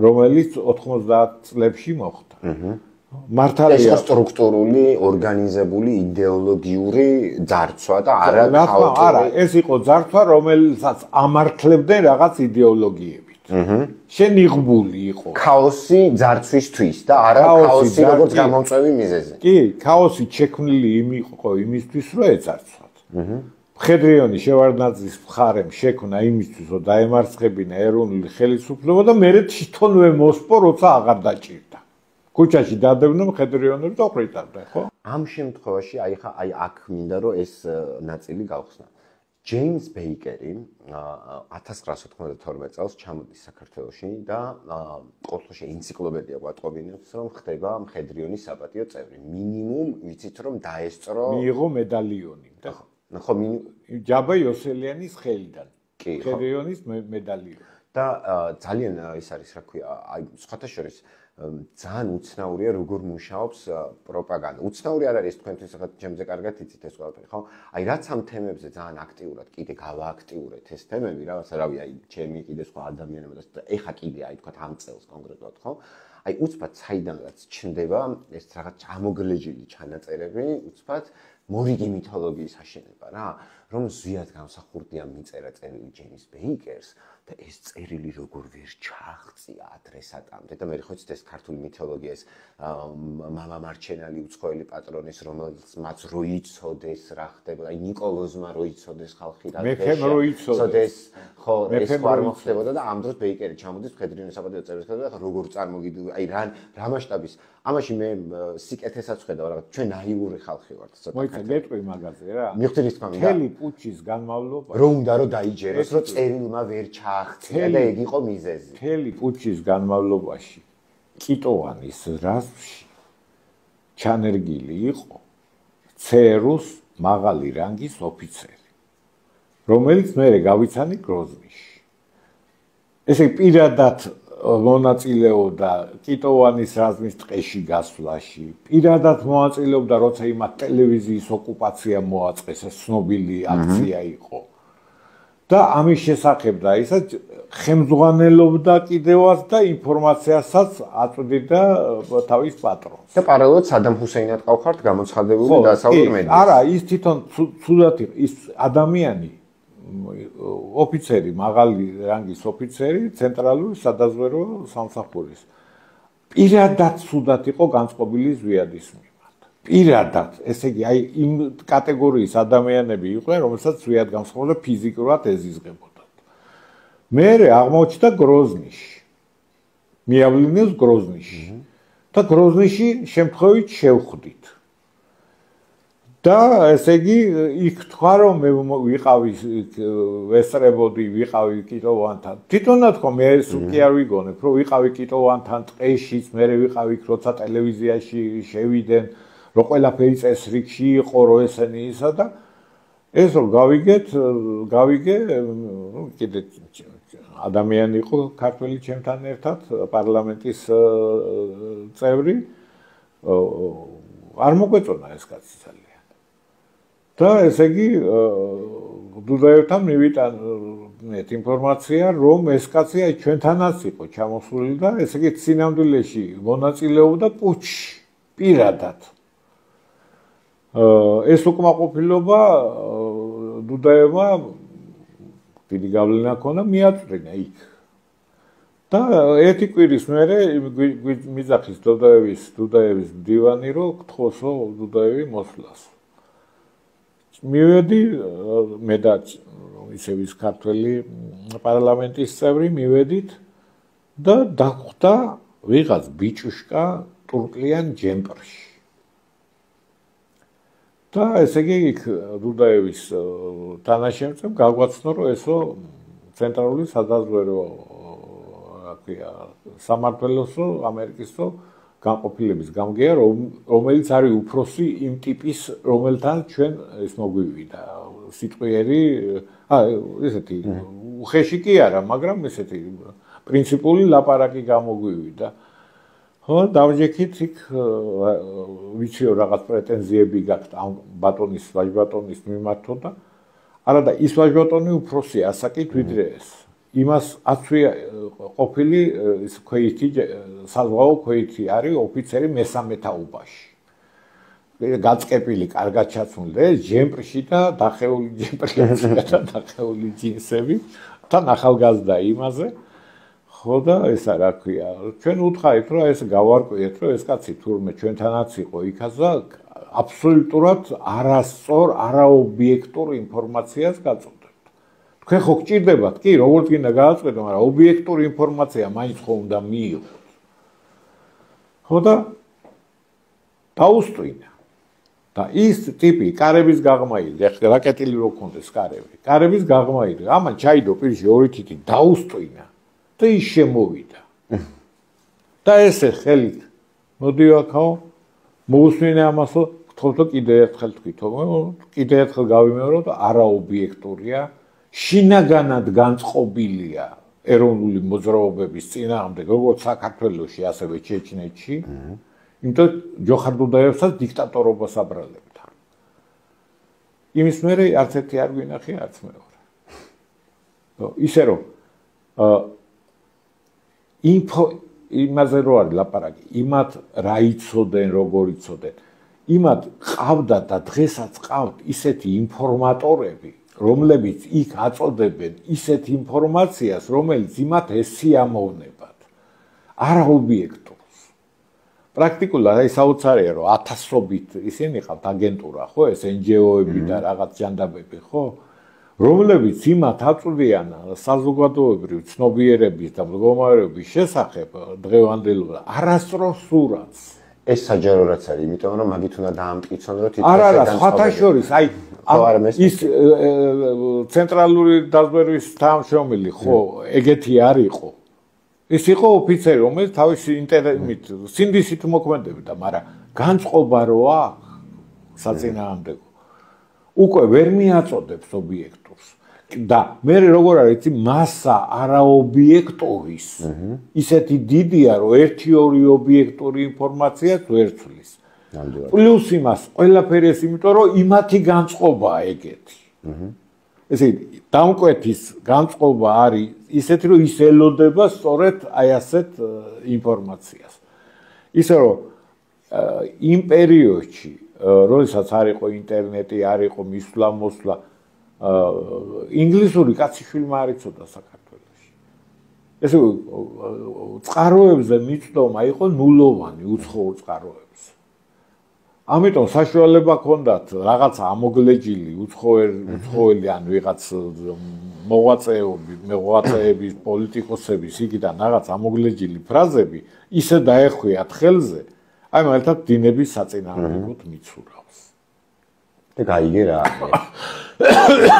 რომელიც 90 წლებში მოხდა. მართალია ეს სტრუქტურული, ორგანიზებული, იდეოლოგიური ძარცვა და არა ქაოტური. არა, ეს იყო ძარცვა, რომელსაც ამართლებდნენ რაღაც იდეოლოგიებით. შენიღბული იყო. ქაოსი ძარცვისთვის და არა ქაოსი როგორც გამომწვევი მიზეზი. კი, ქაოსი შექმნილი იყო იმისთვის, რომ ეძარცვათ. მხედრიონი შევარდნაძის მხარემ შექმნა იმისთვის, რომ დაემარცხებინა ეროვნული ხელისუფლება და მერე თვითონვე მოსპო, როცა აღარ დაჭირდა. ქუჩაში დადევნა მხედრიონები და ხრიტავდა, ხო? ამ შემთხვევაში აი აქ მინდა რომ ეს ნაწილი გავხსნა. ჯეიმს ბეიკერი 1992 წელს ჩამოდის საქართველოში და ყოველთვის ენციკლოპედია გვატყობინებს, რომ ხდება მხედრიონის საპატიო წევრი. მინიმუმ ვიცით რომ დაესწრო მიიღო medalionი და ხო ჯაბა იოსელიანის ხელიდან. მხედრიონის medalionი. და ძალიან ის არის, რა ქვია, აი სხვათა შორის ძალიან უცნაურია როგორ მუშაობს პროპაგანდა. უცნაური არ არის თქვენთვის, ახლა ჩემზე კარგად იცით ეს ყველაფერი, ხო? აი რაც ამ თემებზე ძალიან აქტიურად კიდე გავააქტიურეთ ეს თემები, რაღაცა რავი, აი ჩემი კიდე სხვა ადამიანები და ეხა კიდე აი თქვა ამ წელს კონკრეტულად, ხო? აი უცბად საიდანაც ჩნდება ეს რაღაც ჩამოგლეჯილი ჩანაწერები, უცბად მორიგი მითოლოგიის აშენება რა, რომ ზვიად გამსახურდია მიწერა წერილი ჯეიმს ბეიკერს და ეს წერილი როგორ ვერ ჩაღწია ადრესატამდე და მე ხო იცით ეს ქართული მითოლოგია ეს მამა მარჩენალი უცხოელი პატრონის რომელიც მას რო იცოდეს რა ხდებოდა აი ნიკოლოზმა რო იცოდეს ხალხი და მეფემ რო იცოდეს ხო ეს არ მოხდებოდა და ამ დროს ბეიკერი ჩამოდის მხედრიონის საპატიო წევრის და როგორ წარმოგიდგა აი რა მასშტაბის ამაში მე სიკეთესაც ხედავ რაღაც ჩვენ ნაივური ხალხი ვართ ცოტა მოიცა გეტყვი მაგაზე რა მიხდით ის თქმა მინდა მთელი პუჩის განმავლობაში რომ უნდა რომ დაიჯეროს რომ წერილმა ვერ ჩააღწია და ეგ იყო მიზეზი მთელი პუჩის განმავლობაში კიტოვანის რაზმში ჩანერგილი იყო ცერუს მაღალი რანგის ოფიცერი რომელიც მერე გავიცანი გროზნიში ესე პირადად მონაწილეობდა კიტოვანის რაზმის ტყეში გასვლაში, პირადად მონაწილეობდა, როცა იმათ ტელევიზიის ოკუპაცია მოაწყეს, ეს ცნობილი აქცია იყო. და ამის შესახებ და ისაც ხელმძღვანელობდა კიდევაც და ინფორმაციასაც აწვდიდა თავის პატრონს. და პარალელურად სადამ ჰუსეინად ყავხართ გამოცხადებული დასავლურ მედიაში. არა, ის თვითონ ცუდად იყო, ის ადამიანი ოფიცერი, მაღალი რანგის ოფიცერი, ცენტრალური სადაზვერვო სამსახურის. პირადად ცუდად იყო განწყობილი ზვიადის მიმართ. პირადად, ესე იგი, აი იმ კატეგორიის ადამიანები იყვნენ, რომელსაც ზვიად განსხვავდა ფიზიკურად ეზიზღებოდათ. მერე აღმოჩნდა გროზნიში. მიავლინეს გროზნიში. და გროზნიში შემთხვევით შევხვდით. და ესე იგი იქ თქვა რომ მე ვიყავი ვესწრებოდი ვიყავი კიტოვანთან თვითონა თქვა მე სულ კი არ ვიგონებ რომ ვიყავი კიტოვანთან ტყეშიც მე ვიყავი იქ როცა ტელევიზიაში შევიდენ რომ ყველაფერი წესრიგში იყო რომ ესენი ისა და ეს რომ გავიგე კიდე ადამიანი იყო ქართველი ჩემთან ერთად პარლამენტის წევრი არ მოგვეწონა ეს კაცი ძალიან და ესე იგი დუდაევთან მივიტანეთ ინფორმაცია რომ ეს კაცი აი ჩვენთანაც იყო ჩამოსული და ესე იგი სინამდვილეში მონაწილეობდა პუჩში პირადად ეს უკმაყოფილება დუდაევმა დიდი გავლენა ქონდა მიაწვდინა იქ და ერთი კვირის მერე მიზახის დუდაევის მდივანი რომ გთხოვსო დუდაევი მოსვლას მივედი მე და ისევ ის ქართველი პარლამენტის წევრი მივედით და დახვდა ვიღაც ბიჭუშკა ტურკლიან ჯემპერში და ესე იგი იქ დუდაევის თანაშემწემ გაგვაცნო რომ ესო ცენტრალური სადაზვერვო რა ქვია სამართლოსო ამერიკისო განყოფილების გამგეა რომელიც არის უფროსი იმ ტიპის რომელთან ჩვენ ეს მოგვივიდა სიტყვიერი ესეთი უხეში კი არა მაგრამ ესეთი პრინციპული ლაპარაკი გამოგვივიდა ხო დავჯექით იქ ვიციო რაღაც პრეტენზიები გაქვთ ამ ბატონის ვაჟბატონის მიმართო და არა და ის ვაჟბატონი უფროსია ასაკით ვიდრე ეს იმას აცვია ყოფილი ის ქვეითი საზღვაო ქვეითი არის ოფიცერი მესამე თაობაში. გაწყებილი, კარგად ჩაცმული და ეს ჯემპრში და დახეული ჯემპრში და დახეული ჯინსები თან ახალგაზრდა იმაზე. ხო და ესა რა ქვია, ჩვენ უთხარით რომ ეს გავარკვიეთ რომ ეს კაცი თურმე ჩვენთანაც იყო იქაც და აბსოლუტურად არასწორ, არაობიექტურ ინფორმაციას გაწოდა. თქვენ ხო გჭირდებათ კი როგორც გინდა გააწყვეტო მაგრამ ობიექტური ინფორმაცია მაინც ხო უნდა მიიღოთ ხო და დაუსტვინა და ის ტიპი კარების გაღმაილი ახლა რაკეტილი რო ქონდეს კარების გაღმაილი ამან ჩაიდო პირში ორი თითი დაუსტვინა და ის შემოვიდა და ესე ხელით მოდიოქაო მოусმინე ამასო გთხოვთო კიდე ერთხელ თქვითო კიდე ერთხელ გავიმეორო და არაობიექტურია შინაგანად განწყობილია ეროვნული მოძრაობების წინააღმდეგ, როგორც საქართველოში, ასევე ჩეჩნეთში, იმიტომ ჯოხარ დუდაევსაც დიქტატორობას აბრალებდა. იმის მერე არც ერთი არ გვინახე, არც მეორე. ისე რომ იმაზე რო არის ლაპარაკი, იმათ რა იცოდნენ, როგორ იცოდნენ, იმათ ყავდა და დღესაც ყავთ ისეთი ინფორმატორები რომლებიც იქ აწოდებენ ისეთ ინფორმაციას, რომელიც იმათ ესიამოვნებათ. არაობიექტურს. პრაქტიკულად აი საოცარია, რომ 1000-ობით ისინი ყავთ აგენტურა, ხო, ეს NGO-ები და რაღაც ჯანდაბები, ხო, რომლებიც იმათ აწვდიან საზოგადოებრივ ცნობიერების და მდგომარეობის შესახებ დღევანდელურად არასწორ სურათს. ეს საჯარო რაც არის, იმიტომ რომ მაგით უნდა დაამტკიცონ, რომ თითქოს არა, სხვათა შორის, აი ის ცენტრალური დაზვერვის თანამშრომელი ხო, ეგეთი არ იყო. ის იყო ოფიცერი, რომელიც თავისი ინტერესით, სინდისით მოქმედებდა, მაგრამ განწყობა რო აქვს საწინააღმდეგო. უკვე ვერ მიაწოდებს ობიექტურს. და მე როგორ არის იცი მასა არაობიექტურის ისეთი დიდია რომ 1-2 ობიექტური ინფორმაციაც ვერ ცვლის პლუს იმას ყველაფერი ეს იმიტომ რომ იმათი განწყობაა ეგეთი ესე იგი დამკვეთის განწყობა არის ისეთი რომ ის ელოდება სწორედ აი ასეთ ინფორმაციას ისე რომ იმ პერიოდში როდესაც არ იყო ინტერნეტი არ იყო მისვლა მოსვლა ინგლისური კაციშვილმა არ იცოდა საქართველოში ესე წყაროებზე მიწდომა იყო ნულოვანი უცხოურ წყაროებზე ამიტომ საშუალება ჰქონდათ რაღაცა ამოგლეჯილი უცხოელი ან ვიღაც მოღვაწეების პოლიტიკოსების იქიდან რაღაც ამოგლეჯილი ფრაზები ისე დაეხვიათ ხელზე აი მაგალითად დინების საწინააღმდეგოდ მიცურავს და გაიგე რა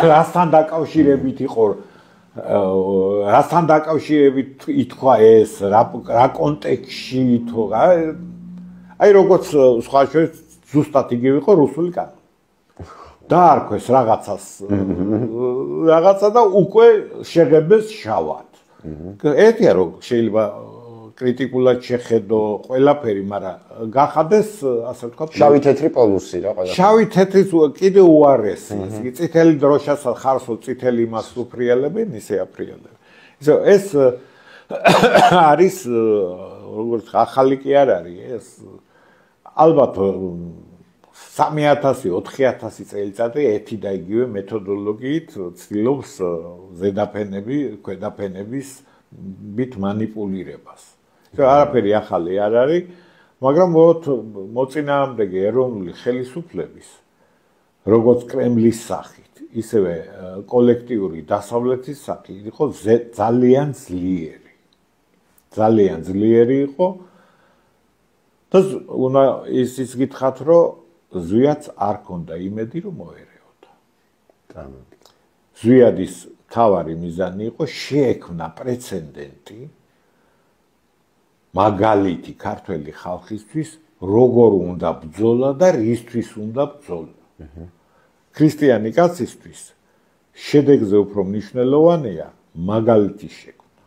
რასთან დაკავშირებით იყო რასთან დაკავშირებით ითქვა ეს რა კონტექსტში ითქვა აი როგორც სხვა შორის ზუსტად იგივე იყო რუსული კანონი დაარქვეს რაღაცა და უკვე შეღებეს შავად ერთია რომ შეიძლება კრიტიკულად შეხედო ყველაფერი, მაგრამ გახადეს, ასე ვთქვათ, შავი თეთრი პოლუსი რა ყველაფერი. შავი თეთრის კიდე უარესი, წითელი დროშასაც ხარსო წითელი იმას უფრიალებენ, ისე აფრიალებენ. ეს არის როგორც ახალი კი არ არის, ეს ალბათ 3000-4000 წელიწადი ერთი და იგივე მეთოდოლოგიით ცდილობს ზედაფენები, ქვედაფენების მით მანიპულირებას. არაფერი ახალი არ არის, მაგრამ მოწინააღმდეგე ეროვნული ხელისუფლების, როგორც კრემლის სახით, ისევე კოლექტიური დასავლეთის სახით იყო ძალიან ძლიერი. ძალიან ძლიერი იყო და უნდა ისიც გითხრათ, რომ ზვიადს არ ქონდა იმედი, რომ მოერეოდა. ზვიადის თავარი მიზანი იყო შეექმნა პრეცედენტი მაგალითი ქართველი ხალხისთვის როგორ უნდა ბრძოლა და რისთვის უნდა ბრძოლა. ქრისტიანი კაცისთვის შედეგზე უფრო მნიშვნელოვანია მაგალითი შექმნა.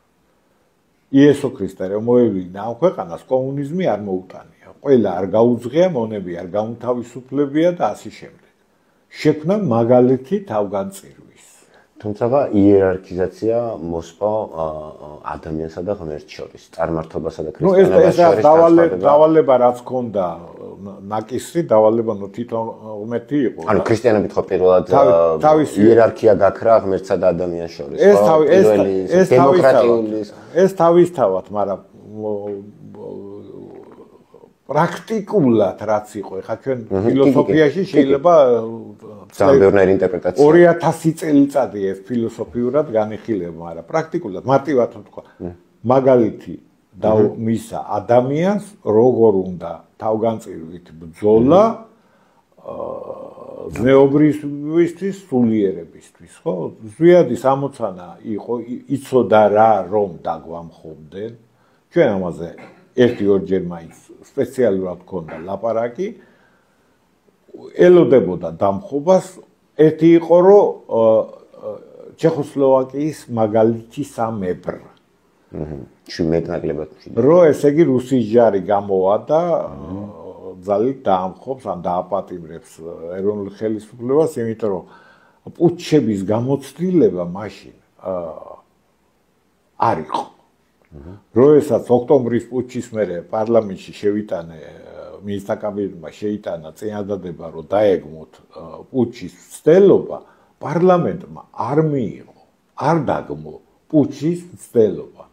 იესო ქრისტე რომ მოევლინა ამ ქვეყანას კომუნიზმი არ მოუტანია. ყველა არ გაუძღია, მონები არ გაუთავისუფლებია და ასე შემდეგ. შექმნა მაგალითი თავგანწირვის. თუმცა იერარქიზაცია მოსპო ადამიანსა და ღმერთს შორის, წარმართობასა და ქრისტიანობას შორის. დავალება რაც ქონდა ნაკისრი, დავალება თვითონ ღმერთი იყო. ანუ ქრისტიანობით ხო პირველად იერარქია გაქრა ღმერთსა და ადამიანს შორის, ხო? ეს დემოკრატიული ეს თავისთავად, მაგრამ პრაქტიკულად რაც იყო, ეხლა ჩვენ ფილოსოფიაში შეიძლება სამბერნერი ინტერპრეტაცია 2000 წელიწადი ეს ფილოსოფიურად განიხილება, მაგრამ პრაქტიკულად მარტივად თქვა, მაგალითი და მისა ადამიანს როგორ უნდა თავგანწირვით ბრძოლა ზნეობრივისთვის, სულიერებისთვის, ხო? ზვიადის ამოცანა იყო, იცოდა რა რომ დაგვამხობდნენ. ჩვენ ამაზე 1-2 მაინც სპეციალურად ქონდა ლაპარაკი. ელოდებოდა დამხობას. ერთი იყო, რომ ჩეხოსლოვაკიის მაგალითი სამებრ. მეტნაკლებად. რო ესე იგი რუსის ჯარი გამოვა და ძალით დაამხობს ან დააპატიმრებს ეროვნულ ხელისუფლებას, იმიტომ რომ პუტჩების გამოცდილება მაშინ არ იყო. როდესაც ოქტომბრის პუტჩის მერე პარლამენტში შევიტანე მინისტრთა კაბინეტმა შეიტანა წინადადება, რომ დაეგმოთ პუტჩის მცდელობა, პარლამენტმა არ მიიღო, არ დაგმო პუტჩის მცდელობა.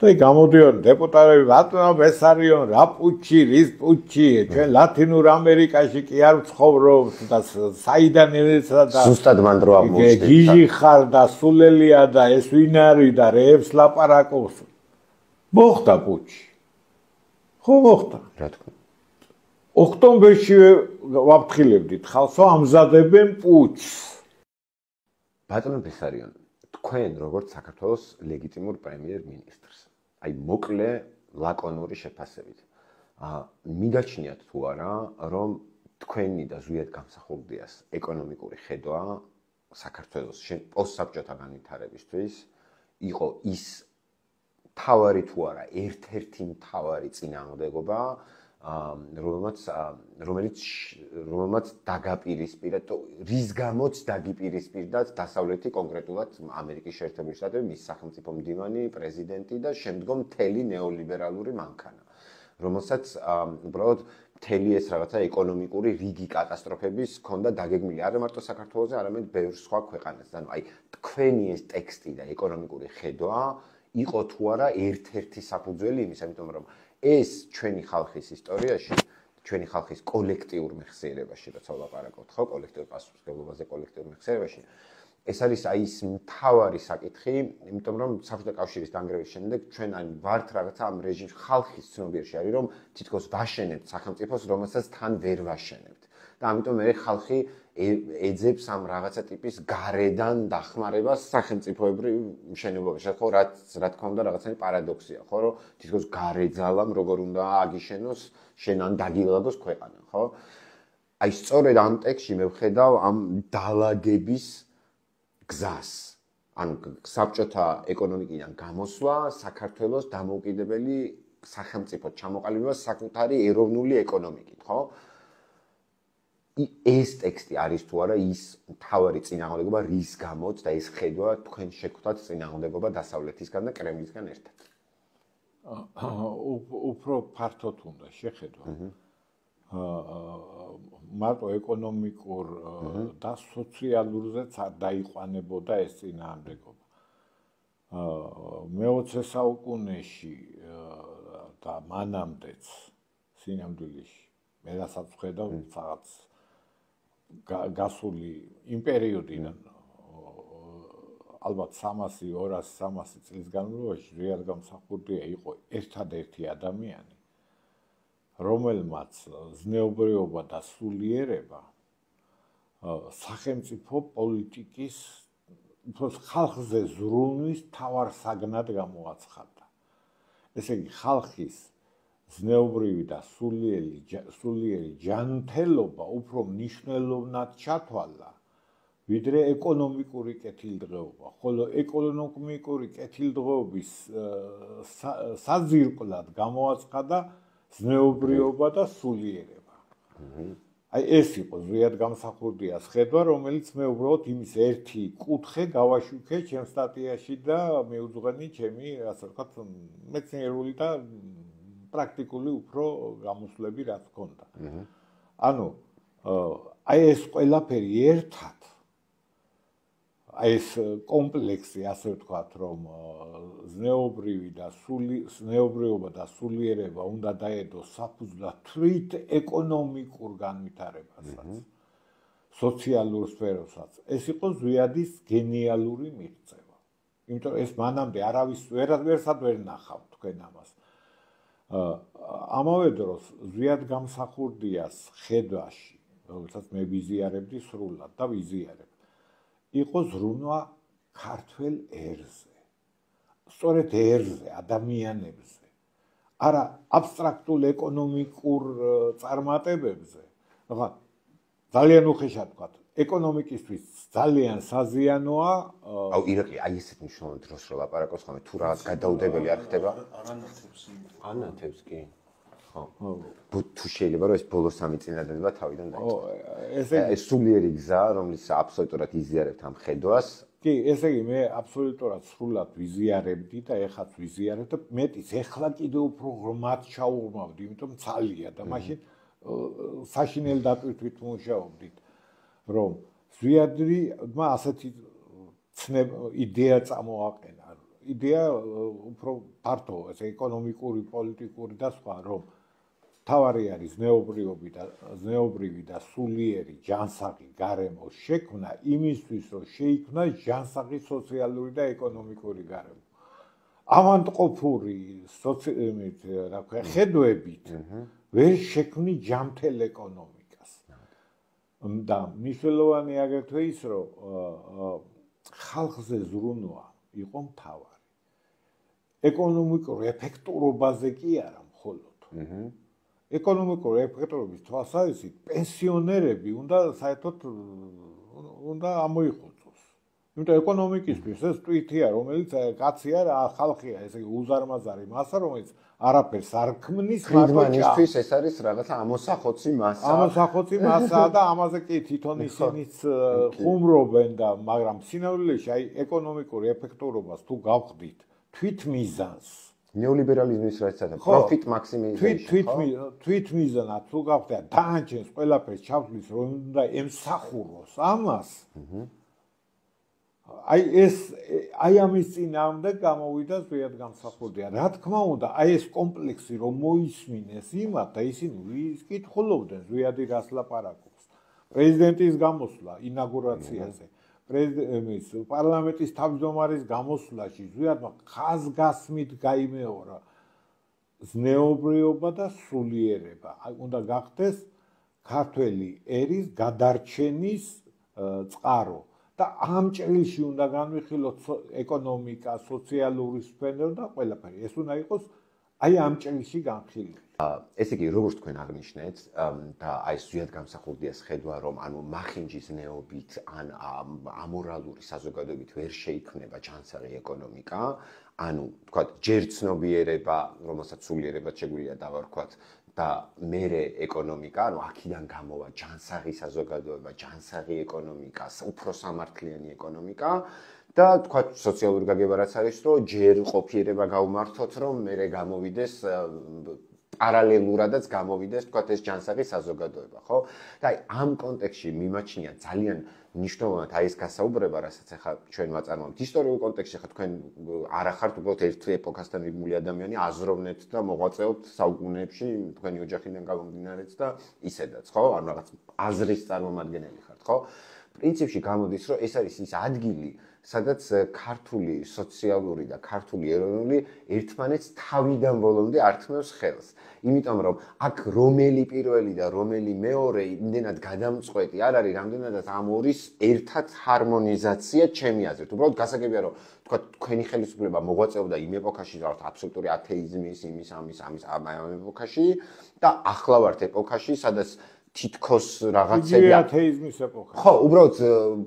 და გამოდიოდნენ დეპუტატები, ბატონო ბესარიონ, რა პუტჩი, რის პუტჩი, ჩვენ ლათინურ ამერიკაში კი არ ვცხოვრობთ და საიდან ერეცა და ზუსტად მან დრო აღმოჩნდა. გიჟი ხარ და სულელია და ეს ვინ არის და რეებს ლაპარაკობს. მოხდა პუტჩი. ხო მოხდა. რა თქმა უნდა. ოქტომბერში ვაფრთხილებდით ხალხს, ამზადებენ პუტჩს. ბატონო ბესარიონ, თქვენ როგორც საქართველოს ლეგიტიმურ პრემიერ-მინისტრს, აი მოკლე ლაკონური შეფასებით. მიგაჩნიათ თუ არა, რომ თქვენი და ზვიად გამსახურდიას ეკონომიკური ხედვა საქართველოს პოსტსაბჭოთა განვითარებისთვის იყო ის თავარი თუ არა ერთ-ერთი მთავარი წინააღმდეგობა რომელმაც დაგაპირისპირა რის გამოც დაგიპირისპირდა დასავლეთი კონკრეტულად ამერიკის შეერთებული შტატები მის სახელმწიფო მდივანი პრეზიდენტი და შემდგომ მთელი ნეოლიბერალური მანქანა რომელსაც უბრალოდ მთელი ეს რაღაცა ეკონომიკური რიგი კატასტროფების ჰქონდა დაგეგმილი არა მარტო საქართველოზე არამედ ბევრ სხვა ქვეყანას ანუ აი თქვენი ეს ტექსტი და ეკონომიკური ხედვა იყო თუ არა ერთ-ერთი საფუძველი იმის ამიტომ რომ ეს ჩვენი ხალხის ისტორიაში, ჩვენი ხალხის კოლექტიურ მეხსიერებაში, როცა ვლაპარაკობთ, ხო, კოლექტიურ პასუხისმგებლობაზე, კოლექტიურ მეხსიერებაში, ეს არის აი ის მთავარი საკითხი, იმიტომ რომ საბჭოთა კავშირის დანგრევის შემდეგ ჩვენ აი ვართ რაღაცა ამ რეჟიმში ხალხის ცნობიერში არის რომ თითქოს ვაშენებთ სახელმწიფოს, რომელსაც თან ვერ ვაშენებთ. და ამიტომ მე ხალხი ეძებს ამ რაღაცა ტიპის გარედან დახმარებას სახელმწიფოებრივ მშენებლობაში. ხო, რა თქმა უნდა, რაღაცანი პარადოქსია, ხო, რომ თითქოს გარეძალამ როგორ უნდა აგიშენოს, შენ ან დაგილაგოს ქვეყანა, ხო? აი სწორედ ამ ტექსტში მე ვხედავ ამ დალაგების გზას. ანუ საბჭოთა ეკონომიკიდან გამოსვლა, საქართველოს დამოუკიდებელი სახელმწიფო ჩამოყალიბება საკუთარი ეროვნული ეკონომიკით, ხო? ეს ტექსტი არის თუ არა ის მთავარი წინააღმდეგობა რის გამოც და ეს ხედვა თქვენ შეგვთქვათ წინააღმდეგობა დასავლეთისგან და კრემლისგან ერთად. უფრო ფართოდ უნდა შეხედვა. მარტო ეკონომიკურ და სოციალურზეც არ დაიყვანებოდა ეს წინააღმდეგობა. მე-20 საუკუნეში და მანამდეც სინამდვილეში მე რასაც ვხედავ რაღაც გასული იმ პერიოდიდან ალბათ 300-200-300 წლის განმავლობაში რეალ გამსახურდია იყო ერთადერთი ადამიანი რომელმაც ზნეობრიობა და სულიერება სახელმწიფო პოლიტიკის უფრო ხალხზე ზრუნვის მთავარ საგნად გამოაცხადა. ესე იგი ხალხის ზნეობრივი და სულიერი ჯანმრთელობა უფრო მნიშვნელოვნად ჩათვალა ვიდრე ეკონომიკური კეთილდღეობა, ხოლო ეკონომიკური კეთილდღეობის საძირკვლად გამოაცხადა ზნეობრიობა და სულიერება. აი ეს იყო ზვიად გამსახურდიას ხედვა, რომელიც მე უბრალოდ იმის ერთი კუთხე გავაშუქე ჩემს სტატიაში და მეუძღვენი ჩემი, ასე ვთქვათ, მეცნიერული და პრაქტიკული უფრო გამოსვლები რაც ჰქონდა. ანუ აი ეს ყველაფერი ერთად ეს კომპლექსი, ასე ვთქვათ, რომ ზნეობრიობა და სულიერება უნდა დაედოს საფუძვლად თვით ეკონომიკურ განვითარებასაც, სოციალურ სფეროსაც. ეს იყო ზვიადის გენიალური მიღწევა. იმიტომ რომ ეს მანამდე არავის ვერასად ვერ ნახავ თქვენ ამას. ამავე დროს ზვიად გამსახურდიას ხედვაში, რომელსაც მე ვიზიარებდი სრულად და ვიზიარებ, იყო ზრუნვა ქართველ ერზე. სწორედ ერზე, ადამიანებზე. არა აბსტრაქტულ ეკონომიკურ წარმატებებზე. რა ძალიან უხეშად ვთქვათ, ეკონომიკისთვის ძალიან საზიანოა. აუ ირაკლი, აი ესეთ მნიშვნელოვან დროს რო ლაპარაკობს ხოლმე, თუ რაღაც გადაუდებელი არ ხდება? ანათებს კი. ხო. თუ შეიძლება რომ ეს ბოლო 3 წინადადება თავიდან დაიწყო. ეს სულიერი გზა, რომელიც აბსოლუტურად იზიარებთ ამ ხედვას. კი, ესე იგი მე აბსოლუტურად სრულად ვიზიარებდი და ეხლაც ვიზიარებ და მეტიც ეხლა კიდევ უფრო ღრმად ჩაუღრმავდი, იმიტომ ცალია და მაშინ საშინელ დატვირთვით მუშაობდით, რომ ზვიადმა ასეთი იდეა წამოაყენა. იდეა უფრო ფართო, ესე ეკონომიკური, პოლიტიკური და სხვა, რომ თავარი არის ზნეობრივი და სულიერი ჯანსაღი გარემო შექმნა იმისთვის, რომ შეიქმნას ჯანსაღი სოციალური და ეკონომიკური გარემო. ამანტყოფური ხედვებით ვერ შექმნი ჯანმრთელ ეკონომიკას. და მნიშვნელოვანი აგრეთვე ის, რომ ხალხზე ზრუნვა იყო მთავარი. ეკონომიკურ ეფექტურობაზე კი არა მხოლოდ. ეკონომიკური ეფექტურობის თვალსაზრისით პენსიონერები უნდა საერთოდ უნდა ამოიხოცოს. იმიტომ ეკონომიკისთვის ეს ტვირთია, რომელიც კაცია რა, ხალხია, ესე იგი უზარმაზარი მასა, რომელიც არაფერს არ ქმნის, ფრიდმანისთვის ეს არის რაღაცა ამოსახოცი მასა. ამოსახოცი მასაა და ამაზე კი თვითონ ისინიც ხუმრობენ და მაგრამ სინამდვილეში აი ეკონომიკური ეფექტურობას თუ გავხდით თვითმიზანს ნეოლიბერალიზმის რაიცადა პროფიტ მაქსიმიზაცია. თვითმიზანად თუ გავხდით დაანჩენს ყველაფერს ჩავთვლის რომ უნდა ემსახუროს ამას. აი ამის წინააღმდეგ გამოვიდა ზვიად გამსახურდია. რა თქმა უნდა, აი ეს კომპლექსი რომ მოისმინეს იმათ და ისინი ვიკითხულობდნენ ზვიადი რას ლაპარაკობს. პრეზიდენტის გამოსვლა ინაგურაციაზე, პარლამენტის თავმჯდომარის გამოსვლაში ზვიადმა ხაზგასმით გაიმეორა ზნეობრიობა და სულიერება. უნდა გახდეს ქართველი ერის გადარჩენის წყარო. და ამ ჭრილში უნდა განვიხილოთ ეკონომიკა, სოციალური სფერო და ყველაფერი. ეს უნდა იყოს აი ამ ჭრილში განხილული. ესე იგი, როგორც თქვენ აღნიშნეთ და აი ზვიად გამსახურდიას ხედვა, რომ ანუ მახინჯის ნეობით ან ამორალური საზოგადოებით ვერ შეიქმნება ჩანსაღი ეკონომიკა, ანუ თქვათ ჯერ ცნობიერება, რომელსაც სულიერებად შეგვიძლია დავარქვათ და მერე ეკონომიკა, ანუ აქედან გამოვა ჯანსაღი საზოგადოება, ჯანსაღი ეკონომიკა, უფრო სამართლიანი ეკონომიკა და თქვათ სოციალური გაგება რაც არის, რომ ჯერ ყოფიერება გავმართოთ, რომ მერე გამოვიდეს პარალელურადაც გამოვიდეს თქვათ ეს ჯანსაღი საზოგადოება, ხო? და აი ამ კონტექსტში მიმაჩნია ძალიან მნიშვნელოვნად აი ეს გასაუბრება, რასაც ახლა ჩვენ ვაწარმოებთ. ისტორიულ კონტექსტში ხა თქვენ არ ახართ უბრალოდ ერთ ეპოქასთან მიბმული ადამიანი, აზროვნებთ და მოღვაწეობთ საუკუნეებში თქვენი ოჯახიდან გამომდინარეც და ისედაც, ხო? ანუ რაღაც აზრის წარმომადგენელი ხართ, ხო? პრინციპში გამოდის, რომ ეს არის ის ადგილი, სადაც ქართული სოციალური და ქართული ეროვნული ერთმანეთს თავიდან ბოლომდე ართმევს ხელს. იმიტომ რომ აქ რომელი პირველი და რომელი მეორე იმდენად გადამწყვეტი არ არის, რამდენადაც ამ ორის ერთად ჰარმონიზაცია ჩემი აზრით. უბრალოდ გასაგებია რომ თქვა თქვენი ხელისუფლება მოღვაწეობდა იმ ეპოქაში, რაღაც აბსოლუტური ათეიზმის, ამის ამ ეპოქაში და ახლა ვართ ეპოქაში, სადაც თითქოს რაღაცები ათეიზმის ეპოქა. ხო, უბრალოდ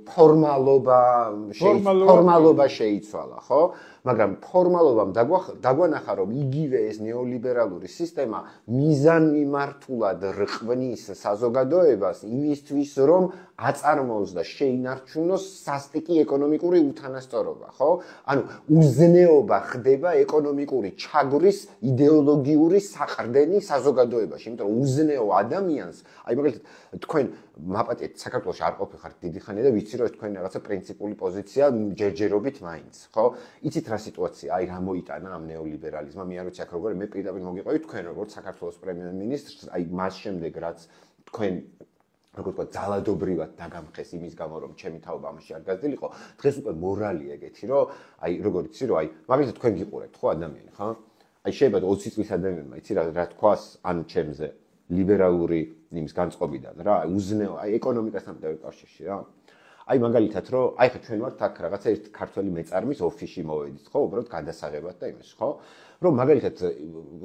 ფორმალობა შეიცვალა, ხო? მაგრამ ფორმალობამ დაგვანახა, რომ იგივე ეს ნეოლიბერალური სისტემა მიზანმიმართულად რყმნის საზოგადოებას იმისთვის, რომ აწარმოოს და შეინარჩუნოს სასტიკი ეკონომიკური უთანასწორობა, ხო? ანუ უზნეობა ხდება ეკონომიკური ჩაგვრის იდეოლოგიური საყრდენი საზოგადოებაში, იმიტომ რომ უზნეო ადამიანს, აი მაგალითად თქვენ მაპატიეთ საქართველოში არ ყოფილ ხართ დიდი ხანია და ვიცი რომ თქვენ რაღაცა პრინციპული პოზიცია ჯერჯერობით მაინც, ხო? იცით რა სიტუაცია, აი რა მოიტანა ამ ნეოლიბერალიზმმა, მე არ ვიცი აქ როგორ, მე პირდაპირ მოგიყვებით თქვენ როგორც საქართველოს პრემიერ-მინისტრს, აი მას შემდეგ რაც თქვენ როგორ თქვა ძალადობრივად დაგამხეს იმის გამო რომ ჩემი თაობა ამაში არ გაზრდილიყო, დღეს უკვე მორალია ეგეთი, რომ აი როგორ იცი რომ აი მაგალითად თქვენ გიყურებთ ხო ადამიანი, ხო? აი შეიძლება 20 წლის ადამიანმა იცი რა თქვას ან ჩემზე ლიბერალური იმის განწყობიდან რა, უზნეო, აი ეკონომიკასთან დაკავშირში რა. აი მაგალითად რომ აი ხა ჩვენ ვართ აქ რაღაცა ერთ ქართველი მეწარმის ოფისში მოვედით, ხო, უბრალოდ გადასაღებად და იმის, ხო? რომ მაგალითად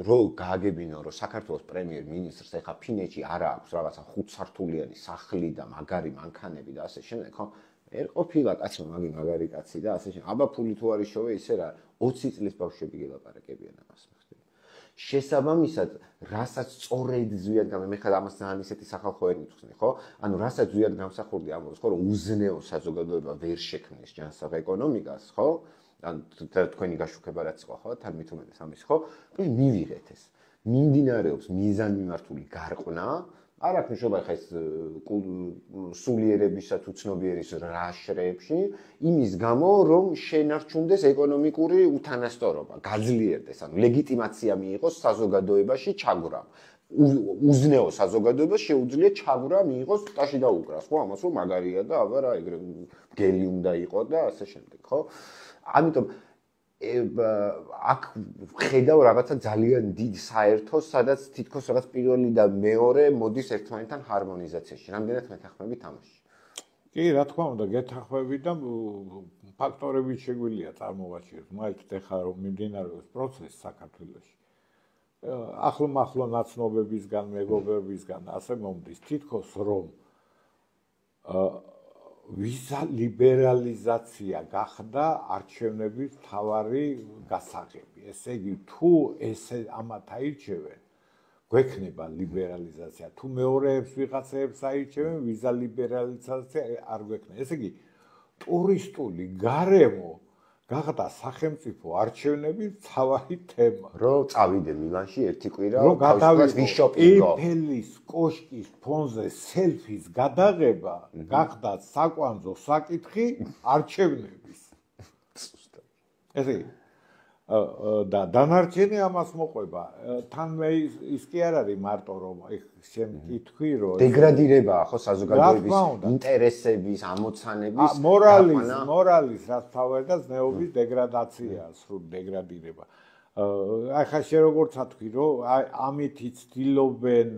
რო გააგებინო რომ საქართველოს პრემიერ-მინისტრს ეხა ფინეთში არ აქვს რაღაცა 5 სართულიანი სახლი და მაგარი მანქანები და ასე შემდეგ, ხო? ვერ ყოფილა კაცო მაგარი კაცი და ასე შემდეგ. აბა ფული თუ არის შოვე ისე რა 20 წლის ბავშვები გელაპარაკებიან ამას ხდება. შესაბამისად, რასაც სწორედ ზვიად მე ხა ამას ძალიან ისეთი სახალხო ენით ვხსნი, ხო? ანუ რასაც ზვიად გამსახურდი ამბობს, ხო, რომ უზნეო საზოგადოება ვერ შექმნის ჯანსაღ ეკონომიკას, ხო? ან თქვენი გაშუქება რაც იყო, ხო? თან მithumetes ამის, ხო? მივიღეთ ეს. მიმდინარეობს მიზანმიმართული გარყვნა, არ აქვს მნიშვნელობა ხა ეს სულიერებისა თუ ცნობიერის რა შრეებში, იმის გამო, რომ შენარჩუნდეს ეკონომიკური უთანასწორობა, გაძლიერდეს, ანუ ლეგიტიმაცია მიიღოს საზოგადოებაში ჩაგვრამ. უზნეო საზოგადოებას შეუძლია ჩაგვრა მიიღოს ტაში და უკრას, ხო? ამას რომ მაგარია და აბა რა ეგრე გელი უნდა იყოს და ასე შემდეგ, ხო? ამიტომ აქ ხედავ რაღაცა ძალიან დიდ საერთოს, სადაც თითქოს რაღაც პირველი და მეორე მოდის ერთმანეთთან ჰარმონიზაციაში. რამდენად მეთანხმებით ამაში? კი, რა თქმა უნდა, გეთანხმებით და ფაქტორებით შეგვიძლია წარმოვაჩინოთ. მაგალითად, ეხლა რომ მიმდინარეობს პროცესი საქართველოში. ახლო ნაცნობებისგან, მეგობრებისგან ასე მომდის, თითქოს რომ ვიზა ლიბერალიზაცია გახდა არჩევნების მთავარი გასაღები. ესე იგი, თუ ესე ამათ აირჩევენ, გვექნება ლიბერალიზაცია. თუ მეორეებს ვიღაცებს აირჩევენ, ვიზა ლიბერალიზაცია არ გვექნება. ესე იგი, ტურისტული გარემო გახდა სახელმწიფო არჩევნების მთავარი თემა. რომ წავიდე მილანში ერთი კვირა, რომ გადავიდე ვიშოპინგო. ეიფელის კოშკის ფონზე სელფის გადაღება გახდა საკვანძო საკითხი არჩევნების. ესე იგი, და დანარჩენი ამას მოყვება. თან მე ის კი არ არის მარტო რომ შენ კითხვი რომ დეგრადირებაა ხო საზოგადოების ინტერესების, ამოცანების მორალის რაც თავად და ზნეობის დეგრადაცია, სრულ დეგრადირება. ახლა შე როგორც ათქვი რომ ამითი ცდილობენ,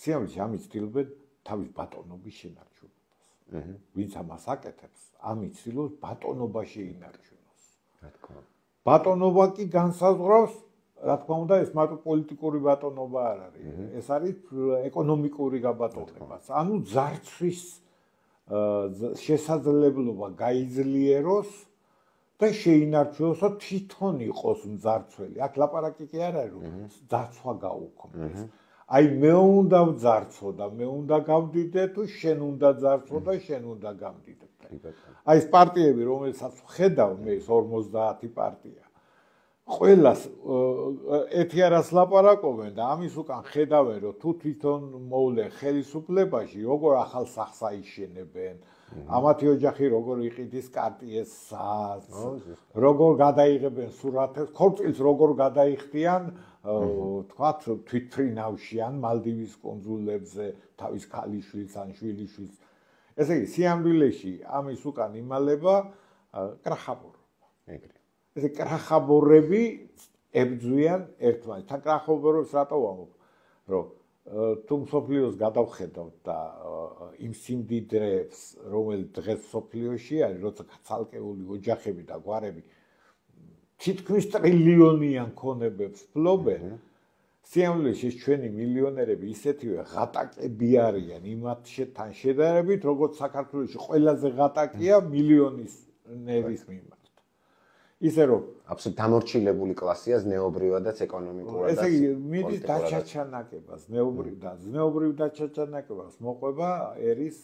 სიამოვნებაში ამით ცდილობენ თავის ბატონობის შენარჩუნებას. ვინც ამას აკეთებს, ამით ცდილობს ბატონობაში ინარჩუნოს. რა თქმა უნდა. ბატონობა კი განსაზღვრავს, რა თქმა უნდა, ეს მარტო პოლიტიკური ბატონობა არ არის. ეს არის ეკონომიკური გაბატონებაც. ანუ ძარცვის შესაძლებლობა გაიძლიეროს და შეინარჩუნოს და თვითონ იყოს მძარცველი. აქ ლაპარაკი კი არ არის, რომ ძარცვა გაუქმდეს. აი მე უნდა ვძარცო და მე უნდა გავდიდე, თუ შენ უნდა ძარცო და შენ უნდა გავდიდე. აი ეს პარტიები, რომელსაც ხედავ მე 50 პარტია. ყველას ერთი არას ლაპარაკობენ და ამის უკან ხედავენ, რომ თუ თვითონ მოვლენ ხელისუფლებაში, როგორ ახალ სახს აიშენებენ. ამათი ოჯახი როგორ იყიდის კარტიესას, როგორ გადაიღებენ სურათებს, ქორწილს როგორ გადაიხდიან, თქვათ თვითფრინავში ან მალდივის კუნძულებზე თავის ქალიშვილს ან შვილიშვილს. ესე იგი, სიამბილეში ამის უკან იმალება კრახაბორობა. ესე კრახაბორები ებძვიან ერთმანეთს. თან კრახაბორებს რატო ვამბობ, რომ თუ მსოფლიოს გადავხედავთ და იმ სიმდიდრეებს, რომელიც დღეს მსოფლიოში არის, როცა ცალკეული ოჯახები და გვარები თითქმის ტრილიონიან ქონებებს ფლობენ, სიამოვნებაში ჩვენი მილიონერები ისეთივე ღატაკები არიან იმათთან შედარებით, როგორც საქართველოში ყველაზე ღატაკია მილიონის ნერის მიმართ. ისე რომ აბსოლუტურად დამორჩილებული კლასია ზნეობრივადაც ეკონომიკურადაც. ესე იგი, მიდის დაჩაჩანაკება, ზნეობრივ დაჩაჩანაკებას მოყვება ერის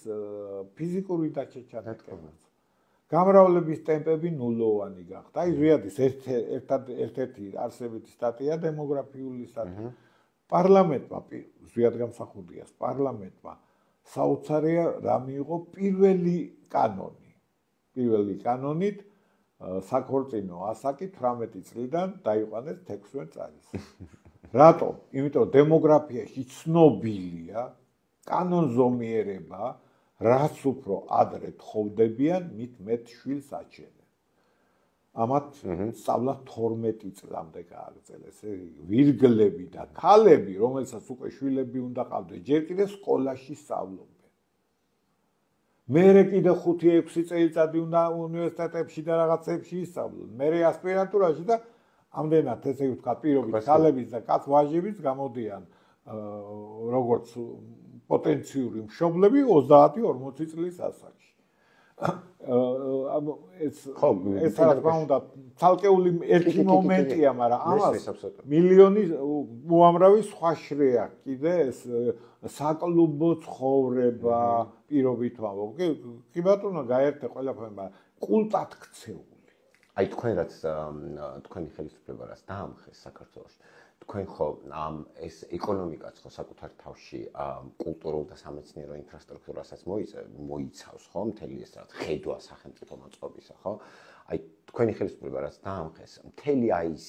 ფიზიკური დაჩაჩანაკება. გამრავლების ტემპები ნულოვანი გახდა. აი ზვიადის ერთ-ერთი არსებითი სტატია დემოგრაფიული სტატია. პარლამენტმა ზვიად გამსახურდიას პარლამენტმა საოცარია რა მიიღო პირველი კანონით საქორწინო ასაკი 18 წლიდან დაიყვანეს 16 წლის. რატო? იმიტომ დემოგრაფიაში ცნობილია კანონზომიერება, რაც უფრო ადრე თხოვდებიან, მით მეტ შვილს აჩენენ. ამათ სწავლა 12 წლამდე გააგრძელეს. ვირგლები და ქალები, რომელსაც უკვე შვილები უნდა ყავდეს, ჯერ კიდევ სკოლაში სწავლობენ. მერე კიდე 5-6 წელიწადი უნდა უნივერსიტეტებში და რაღაცებში ისწავლონ. მერე ასპირანტურაში და ამდენად ესე ვთქვა, პირობით ქალების და კაც ვაჟების გამოდიან როგორც პოტენციური მშობლები 30-40 წლის ასაკში. ეს რა თქმა უნდა ცალკეული ერთი მომენტია, მაგრამ ამას მილიონი უამრავი სხვა შრეა კიდე ეს საკლუბო ცხოვრება პირობით ვამბობ. კი ბატონო გაერთე ყველაფერი, მაგრამ კულტად ქცეული. აი თქვენ რაც თქვენი ხელისუფლება რაც დაამხეს საქართველოში, თქვენ ხო ეს ეკონომიკაც ხო საკუთარ თავში კულტურულ და სამეცნიერო ინფრასტრუქტურასაც მოიცავს ხო მთელი ეს რაც ხედვა სახელმწიფო მოწყობისა ხო? აი თქვენი ხელისუფლება რაც დაამხეს, მთელი აი ეს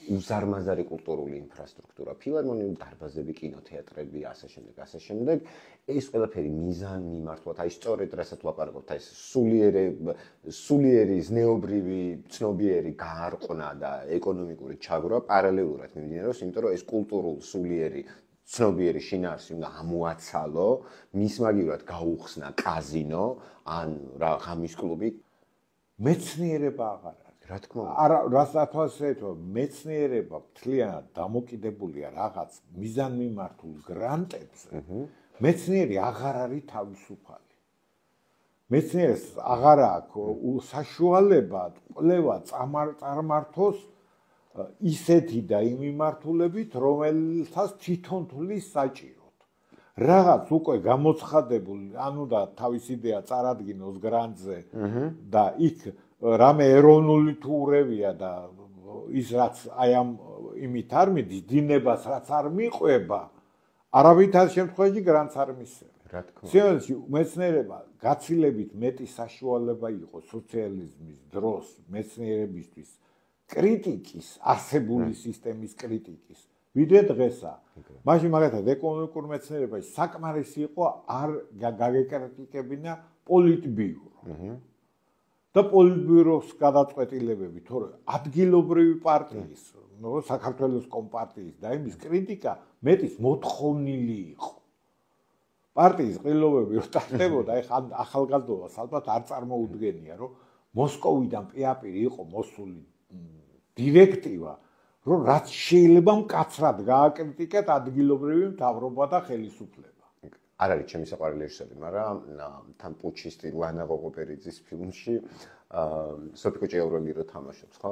უზარმაზარი კულტურული ინფრასტრუქტურა, ფილარმონიული დარბაზები, კინოთეატრები, ასე შემდეგ, ეს ყველაფერი მიზან მიმართულად, აი სწორედ რასაც ვაპარაკობთ, აი სულიერი ზნეობრივი ცნობიერი გაარყნა და ეკონომიკური ჩაგვრა პარალელურად მიმდინარეობს, იმიტომ რომ ეს კულტურულ სულიერი ცნობიერი შინაარსი უნდა ამოაცალო, მის მაგივრად გაუხსნა კაზინო ან რა ღამის კლუბი. მეცნიერება აღარ არის. რა თქმა უნდა. არა, რასაც ასეთო, მეცნიერება მთლიანად დამოკიდებულია რაღაც მიზანმიმართულ გრანტებზე. მეცნიერი აღარ არის თავისუფალი. მეცნიერს აღარ აქვს საშუალება კვლევა წარმართოს ისეთი და იმ მიმართულებით, რომელთაც თვითონ თulis საჭიროდ. რაღაც უკვე გამოცხადებული, ანუ და თავის იდეა წარადგინოს გრანტზე და იქ რამე ეროვნული თუ ურევია და ის რაც აი ამ იმით არ მიდის, დინებას რაც არ მიყვება, არავითარ შემთხვევაში გრანტს არ მისცემს. რა თქმა უნდა. სიამოვნებაში მეცნიერება გაცილებით მეტი საშუალება იყო სოციალიზმის დროს მეცნიერებისთვის კრიტიკის, არსებული სისტემის კრიტიკის. ვიდრე დღესა. მაშინ მაგათად ეკონომიკურ მეცნიერებაში საკმარისი იყო არ გაგეკრიტიკებინა პოლიტბიურო. და პოლიტბიუროს გადაწყვეტილებები, თორე ადგილობრივი პარტიის, საქართველოს კომპარტიის და იმის კრიტიკა მეტის მოთხოვნილი იყო. პარტიის ყრილობები რო ტარდებოდა, ეხლა ახალგაზრდობას ალბათ არ წარმოუდგენია, რომ მოსკოვიდან პირ-აპირ იყო მოსული დირექტივა, რომ რაც შეიძლება მკაცრად გააკრიტიკეთ ადგილობრივი მთავრობა და ხელისუფლება. არ არის ჩემი საყვარელი რეჟისორი, მაგრამ თან პუჩისტი ვანა ღოღოპერიძის ფილმში სოფიკო ჭეურელი რო თამაშობს, ხო?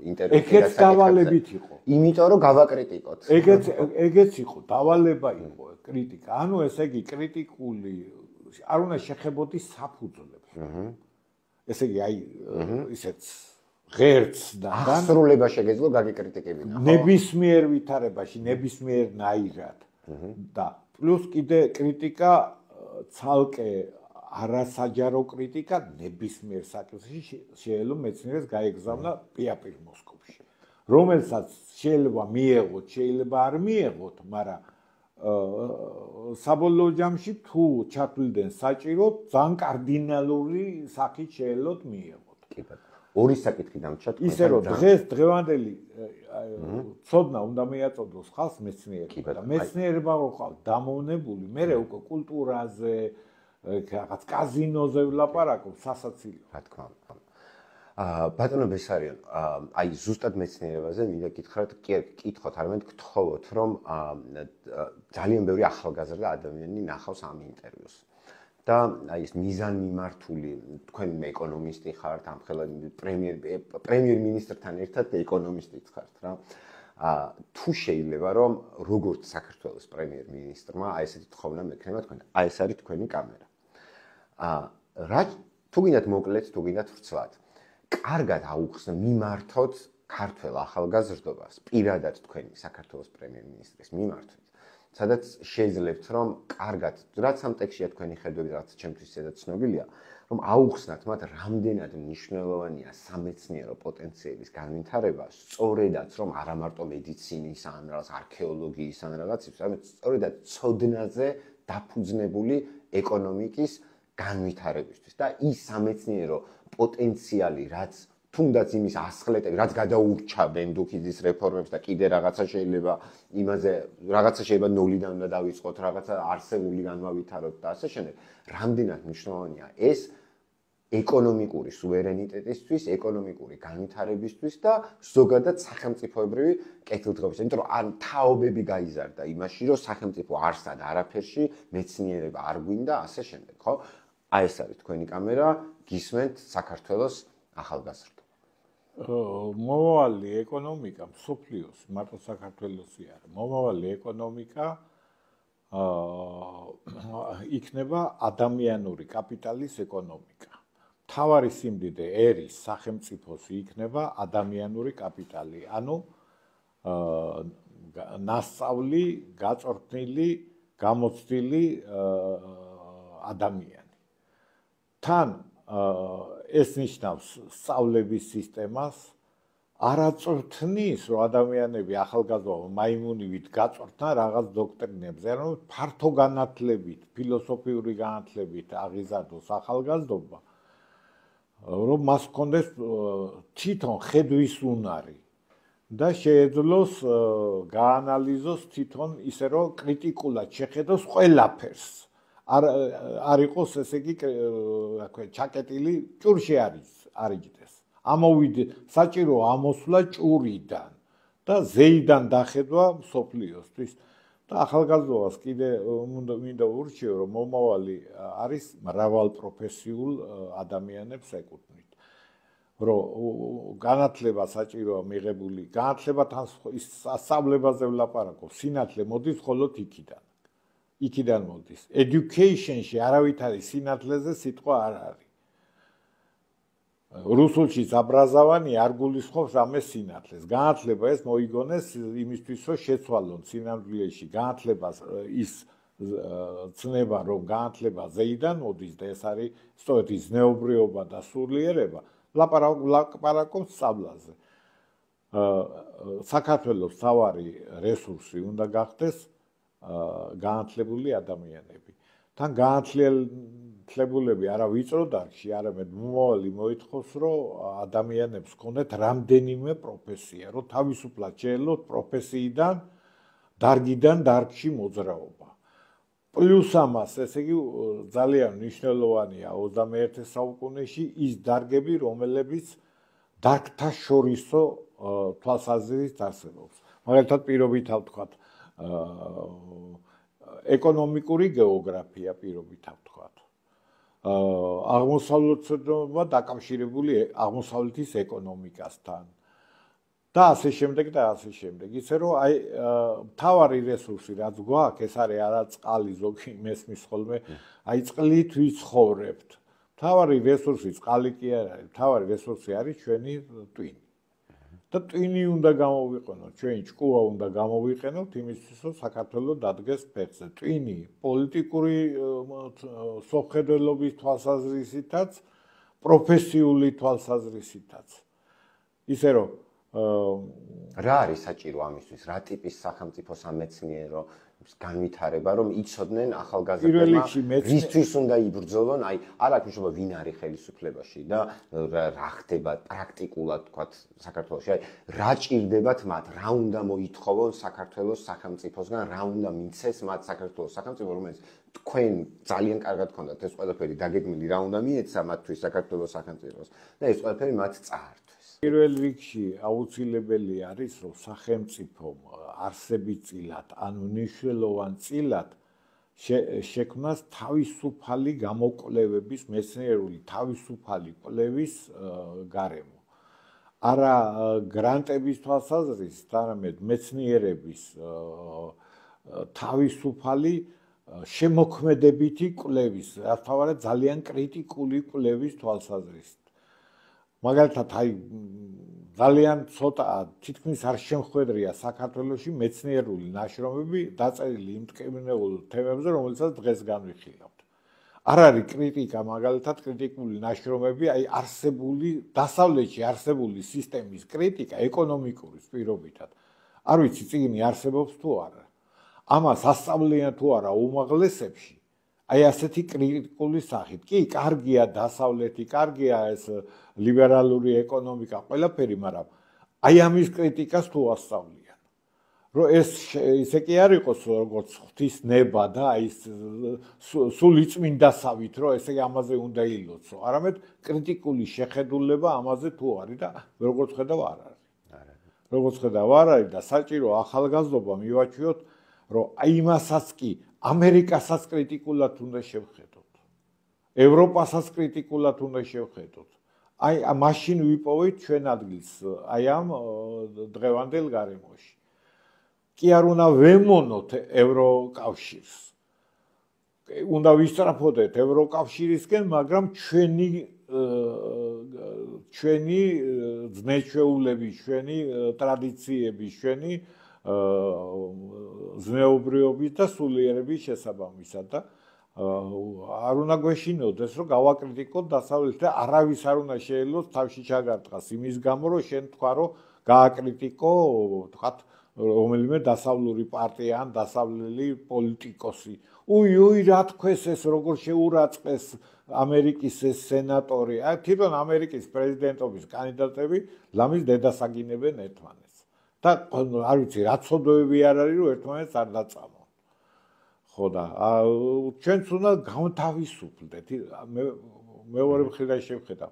ინტერვიუში ეგეც დავალებით იყო. იმიტომ რომ გავაკრიტიკოთ. ეგეც იყო, დავალება იყო კრიტიკა. ანუ ესე იგი კრიტიკული არ უნდა შეხებოდეს საფუძვლებს. ესე იგი აი ისეთ ღერც და აღსრულება შეგეძლო გაგეკრიტიკებინა, ხო? ნებისმიერ ვითარებაში, ნებისმიერ ნაირად. და პლუს კიდე კრიტიკა ცალკე არასაჯარო კრიტიკა ნებისმიერ საკითხში შეიძლება მეცნიერს გაეგზავნა პირ-აპირ მოსკოვში. რომელსაც შეიძლება მიეღოთ, შეიძლება არ მიეღოთ, მაგრამ საბოლოო ჯამში თუ ჩათვლიდან საჭიროდ ძალიან კარდინალური სახით შეიძლება მიეღოთ. კი ბატონო. ორი საკითხი დამჭა თქვენ. ისე რომ დღეს დღევანდელი ცოდნა უნდა მეაწოდოს ხალხს მეცნიერება და მეცნიერება რო ხალხ დამოვნებული, მე უკვე კულტურაზე, რაღაც კაზინოზე ვლაპარაკობ, სასაცილო. რა თქმა უნდა. ბატონო ბესარიონ, აი ზუსტად მეცნიერებაზე მინდა კითხოთ, არამედ გთხოვოთ, რომ ძალიან ბევრი ახალგაზრდა ადამიანი ნახავს ამ ინტერვიუს. და აი ეს მიზანმიმართული, თქვენ ეკონომისტი ხართ, ამხელა პრემიერ-მინისტრთან ერთად ეკონომისტიც ხართ რა. თუ შეიძლება რომ როგორც საქართველოს პრემიერ-მინისტრმა აი ესეთი თხოვნა მექნება თქვენ, აი ეს არის თქვენი კამერა. რა თუ გინდათ მოკლედ, თუ გინდათ ვრცლად. კარგად აუხსნა მიმართოთ ქართველ ახალგაზრდობას პირადად თქვენი საქართველოს პრემიერ-მინისტრის მიმართვით. სადაც შეიძლებთ რომ კარგად რაც ამ ტექსტია თქვენი ხედვები რაც ჩემთვის ზედაც ცნობილია რომ აუხსნათ მათ რამდენად მნიშვნელოვანია სამეცნიერო პოტენციალის განვითარება სწორედაც რომ არა მარტო მედიცინის ან რაღაც არქეოლოგიის ან რაღაცის არამედ სწორედად ცოდნაზე დაფუძნებული ეკონომიკის განვითარებისთვის და ის სამეცნიერო პოტენციალი რაც თუნდაც იმის ასხლეტები, რაც გადაურჩა ბენდუქიძის რეფორმებს და კიდე რაღაცა შეიძლება იმაზე, რაღაცა შეიძლება ნულიდან უნდა დავიწყოთ, რაღაცა არსებული განავითაროთ და ასე შემდეგ. რამდენად მნიშვნელოვანია ეს ეკონომიკური სუვერენიტეტისთვის, ეკონომიკური განვითარებისთვის და ზოგადად სახელმწიფოებრივი კეთილდღეობისთვის. იმიტომ რომ ან თაობები გაიზარდა იმაში, რომ სახელმწიფო არსად არაფერში მეცნიერება არ გვინდა, ასე შემდეგ, ხო? აი ეს არის თქვენი კამერა, გისმენთ საქართველოს ახალგაზრდა. მომავალი ეკონომიკა მსოფლიოს მარტო საქართველოსი არა მომავალი ეკონომიკა იქნება ადამიანური კაპიტალის ეკონომიკა მთავარი სიმდიდრე ერის სახელმწიფოს იქნება ადამიანური კაპიტალი ანუ ნასწავლი გაწორთნილი გამოცდილი ადამიანი თან ეს ნიშნავს სწავლების სისტემას არაწორთნის რომ ადამიანები ახალგაზრდა მაიმუნივით გაწორთნა რაღაც დოქტრინებზე ანუ ფართო განათლებით ფილოსოფიური განათლებით აღიზარდოს ახალგაზრდობა რომ მას ჰქონდეს თვითონ ხედვის უნარი და შეეძლოს გაანალიზოს თვითონ ისე რომ კრიტიკულად შეხედოს ყველაფერს არ იყოს ესე იგი ჩაკეტილი ჭურში არიჯდეს. ამოვიდე საჭირო ამოსვლა ჭურიდან და ზეიდან დახედვა მსოფლიოსთვის. და ახალგაზრდობას კიდე მინდა ურჩიო, რომ მომავალი არის მრავალპროფესიულ ადამიანებს ეკუთვნით. რომ განათლება საჭიროა მიღებული, განათლებათან სწავლებაზე ვლაპარაკობ, სინათლე მოდის მხოლოდ იქიდან მოდის. Education-ში არავითარი სინათლეზე სიტყვა არ არის. რუსულში აბრაზავანი არ გულისხმობს ამას სინათლეს. განათლება ეს მოიგონეს იმისთვის, რომ შეცვალონ სინამდვილეში განათლებას ის ცნება, რომ განათლება ზეიდან მოდის და ეს არის სწორედ ის ზნეობრიობა და სულიერება, ლაპარაკობს სწავლაზე. საქართველოს თავარი რესურსი უნდა გახდეს განათლებული ადამიანები. თან განათლებულები არა ვიწრო დარგში, არამედ მომავალი მოითხოვს, რომ ადამიანებს ჰქონდეთ რამდენიმე პროფესია, რომ თავისუფლად შეეძლოთ პროფესიიდან, დარგიდან დარგში მოძრაობა. პლუს ამას, ესე იგი, ძალიან მნიშვნელოვანია 21 საუკუნეში ის დარგები, რომლებიც დარგთა შორისო თვალსაზრისით არსებობს. მაგალითად, პირობითად ვთქვათ, ეკონომიკური გეოგრაფია პირობითად ვთქვათ. აღმოსავლეთობა დაკავშირებული აღმოსავლეთის ეკონომიკასთან და ასე შემდეგ და ასე შემდეგ. ისე რომ აი მთავარი რესურსი რაც გვაქვს, ეს არის არა წყალი, ზოგი მესმის ხოლმე, აი წყლით ვიცხოვრებთ. მთავარი რესურსი წყალი კი არ არის, მთავარი რესურსი არის ჩვენი ტვინი. და ტვინი უნდა გამოვიყენოთ, ჩვენი ჭკუა უნდა გამოვიყენოთ იმისთვის, რომ საქართველოს დადგეს ფეხზე. ტვინი პოლიტიკური სოფხედელობის თვალსაზრისითაც, პროფესიული თვალსაზრისითაც. ისე რომ რა არის საჭირო ამისთვის? რა ტიპის სახელმწიფო სამეცნიერო განვითარება, რომ იცოდნენ ახალგაზრდებმა რისთვის უნდა იბრძოლონ, აი არ აქვს მნიშვნელობა ვინ არის ხელისუფლებაში და რა ხდება პრაქტიკულად თქვათ საქართველოში, აი რა ჭირდებათ მათ, რა უნდა მოითხოვონ საქართველოს სახელმწიფოსგან, რა უნდა მიცეს მათ საქართველოს სახელმწიფო, რომელიც თქვენ ძალიან კარგად გქონდათ ეს ყველაფერი დაგეგმილი, რა უნდა მიეცა მათთვის საქართველოს სახელმწიფოს და ეს ყველაფერი მათ წაართვეს. პირველ რიგში აუცილებელი არის, რომ სახელმწიფო არსებითილად, ანუ მნიშვნელოვან წილად შექმნას თავისუფალი გამოკვლევების, მეცნიერული თავისუფალი კვლევის გარემო. არა გრანტების თვალსაზრისით, არამედ მეცნიერების თავისუფალი შემოქმედებითი კვლევის, რათა ძალიან კრიტიკული კვლევის თვალსაზრისით. მაგალითად, აი ძალიან ცოტა თითქმის არ შემხვედრია საქართველოში მეცნიერული ნაშრომები დაწერილი იმ ტკევნეულ თემებზე, რომელსაც დღეს განვიხილავთ. არ არის კრიტიკა, მაგალითად, კრიტიკული ნაშრომები, აი არსებული დასავლეთში არსებული სისტემის კრიტიკა ეკონომიკური პირობითად. არ ვიცი, წიგნი არსებობს თუ არა. ამას ასწავლიან თუ არა უმაღლესებში. აი ასეთი კრიტიკული სახით. კი, კარგია დასავლეთი, კარგია ეს ლიბერალური ეკონომიკა, ყველაფერი, მაგრამ აი ამის კრიტიკას თუ ასწავლიან. რომ ეს ისე კი არ იყოს როგორც ღვთის ნება და აი სულ იწმინდასავით, რომ ესე ამაზე უნდა ილოცო, არამედ კრიტიკული შეხედულება ამაზე თუ არის და როგორც ხედავ არ არის. როგორც ხედავ არ არის და საჭირო ახალგაზრდობა მივაჩვიოთ, რომ აი იმასაც კი ამერიკასაც კრიტიკულად უნდა შევხედოთ. ევროპასაც კრიტიკულად უნდა შევხედოთ. აი მაშინ ვიპოვეთ ჩვენ ადგილს აი ამ დღევანდელ გარემოში. კი არ უნდა ვემონოთ ევროკავშირს. უნდა ვისწრაფოდეთ ევროკავშირისკენ, მაგრამ ჩვენი ძნელჩვეულების, ჩვენი ტრადიციების, ჩვენი ზნეობრიობის და სულიერების შესაბამისად და არ უნდა გვეშინოდეს, რომ გავაკრიტიკოთ დასავლეთ და არავის არ უნდა შეეძლოს თავში ჩაგარტყას იმის გამო, რომ შენ თქვა, რომ გააკრიტიკო, თქვათ, რომელიმე დასავლური პარტია ან დასავლელი პოლიტიკოსი. უი, რა თქვეს ეს, როგორ შეურაცხეს ამერიკის ეს სენატორი. აი თვითონ ამერიკის პრეზიდენტობის კანდიდატები ლამის დედასაგინებენ ერთმანეთს. და არ ვიცი, რა ცოდვები არ არის, რომ ერთმანეთს არ დაწამონ. ხო და ჩვენც უნდა გავთავისუფლდეთ. მეორე მხრიდან შევხედავ.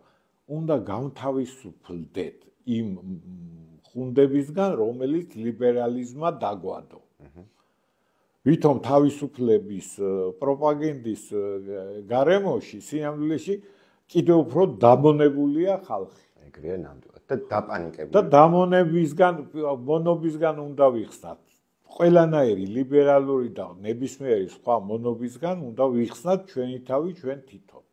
უნდა გავთავისუფლდეთ იმ ხუნდებისგან, რომელიც ლიბერალიზმმა დაგვადო. ვითომ თავისუფლების პროპაგანდის გარემოში სინამდვილეში კიდევ უფრო დამონებულია ხალხი. ეგრეა ნამდვილად და დაპანიკებული. და დამონებისგან, მონობისგან უნდა ვიხსნათ. ყველანაირი ლიბერალური და ნებისმიერი სხვა მონობისგან უნდა ვიხსნათ ჩვენი თავი ჩვენ თვითონ.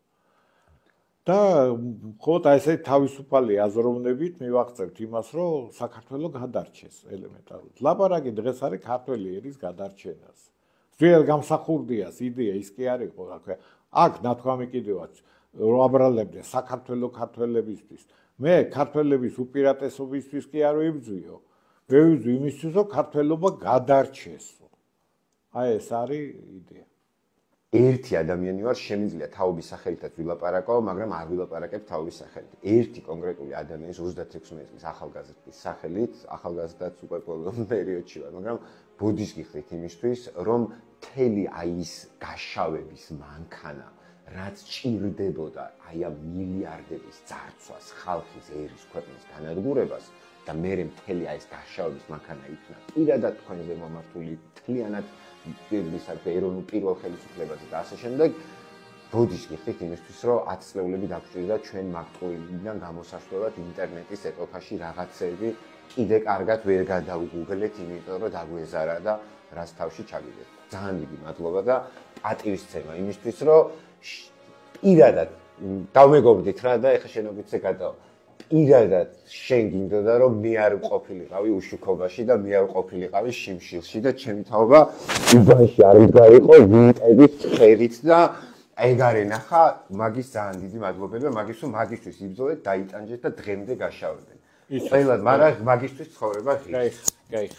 და მხოლოდ ესე თავისუფალი აზროვნებით მივაღწევთ იმას, რომ საქართველოს გადარჩეს ელემენტარულად. ლაპარაკი დღეს არის ქართველი ერის გადარჩენას. ძველ გამსახურდიას იდეა ის კი არ იყო, აქ ნათქვამი კიდევაც რომ აბრალებდნენ საქართველოს ქართველებისთვის. მე ქართველების უპირატესობისთვის კი არ ვიბძვიო. ვებძვი იმისთვის, რომ ქართველობა გადარჩესო. აი ეს არის იდეა. ერთი ადამიანი ვარ, შემიძლია თაობის სახელითაც ვილაპარაკო, მაგრამ არ ვილაპარაკებ თაობის სახელით. ერთი კონკრეტული ადამიანის 36 წლის ახალგაზრდის სახელით, ახალგაზრდაც უკვე პერიოდში ვარ, მაგრამ ბოდიშს გიხდით იმისთვის, რომ მთელი აი ის გაშავების მანქანა, რაც ჭირდებოდა აი ამ მილიარდების ძარცვას, ხალხის ერის ქვეყნის განადგურებას და მე მთელი აი ეს გაშავების მანქანა იქნა პირადად თქვენზე მომართული მთლიანად ეროვნულ პირველ ხელისუფლებაზე და ასე შემდეგ ბოდიშს გიხდით იმისთვის, რომ 10 წლეულები დაგჭირდა ჩვენ მარტოებიდან გამოსასვლელად ინტერნეტის ეპოქაში რაღაცები კიდე კარგად ვერ გადაუგუგლეთ, იმიტომ რომ დაგვეზარა და რას თავში ჩაგიდეთ. ძალიან დიდი მადლობა და პატივისცემა იმისთვის, რომ პირადად დავმეგობრდით რა და ეხა შენობითზე გადავა. პირადად შენ გინდოდა რომ მე არ ვყოფილიყავი უშუქობაში და მე არ ვყოფილიყავი შიმშილში და ჩემი თაობა უბანში არ ვდგარიყო ვინტების ხერით და ეგ არ ენახა მაგის ძალიან დიდი მადლობები მაგის რომ მაგისთვის იბრძოლეთ დაიტანჯეთ და დღემდე გაშავებენ. ყველა მაგრამ მაგისთვის ცხოვრება ღირს. გაიხ.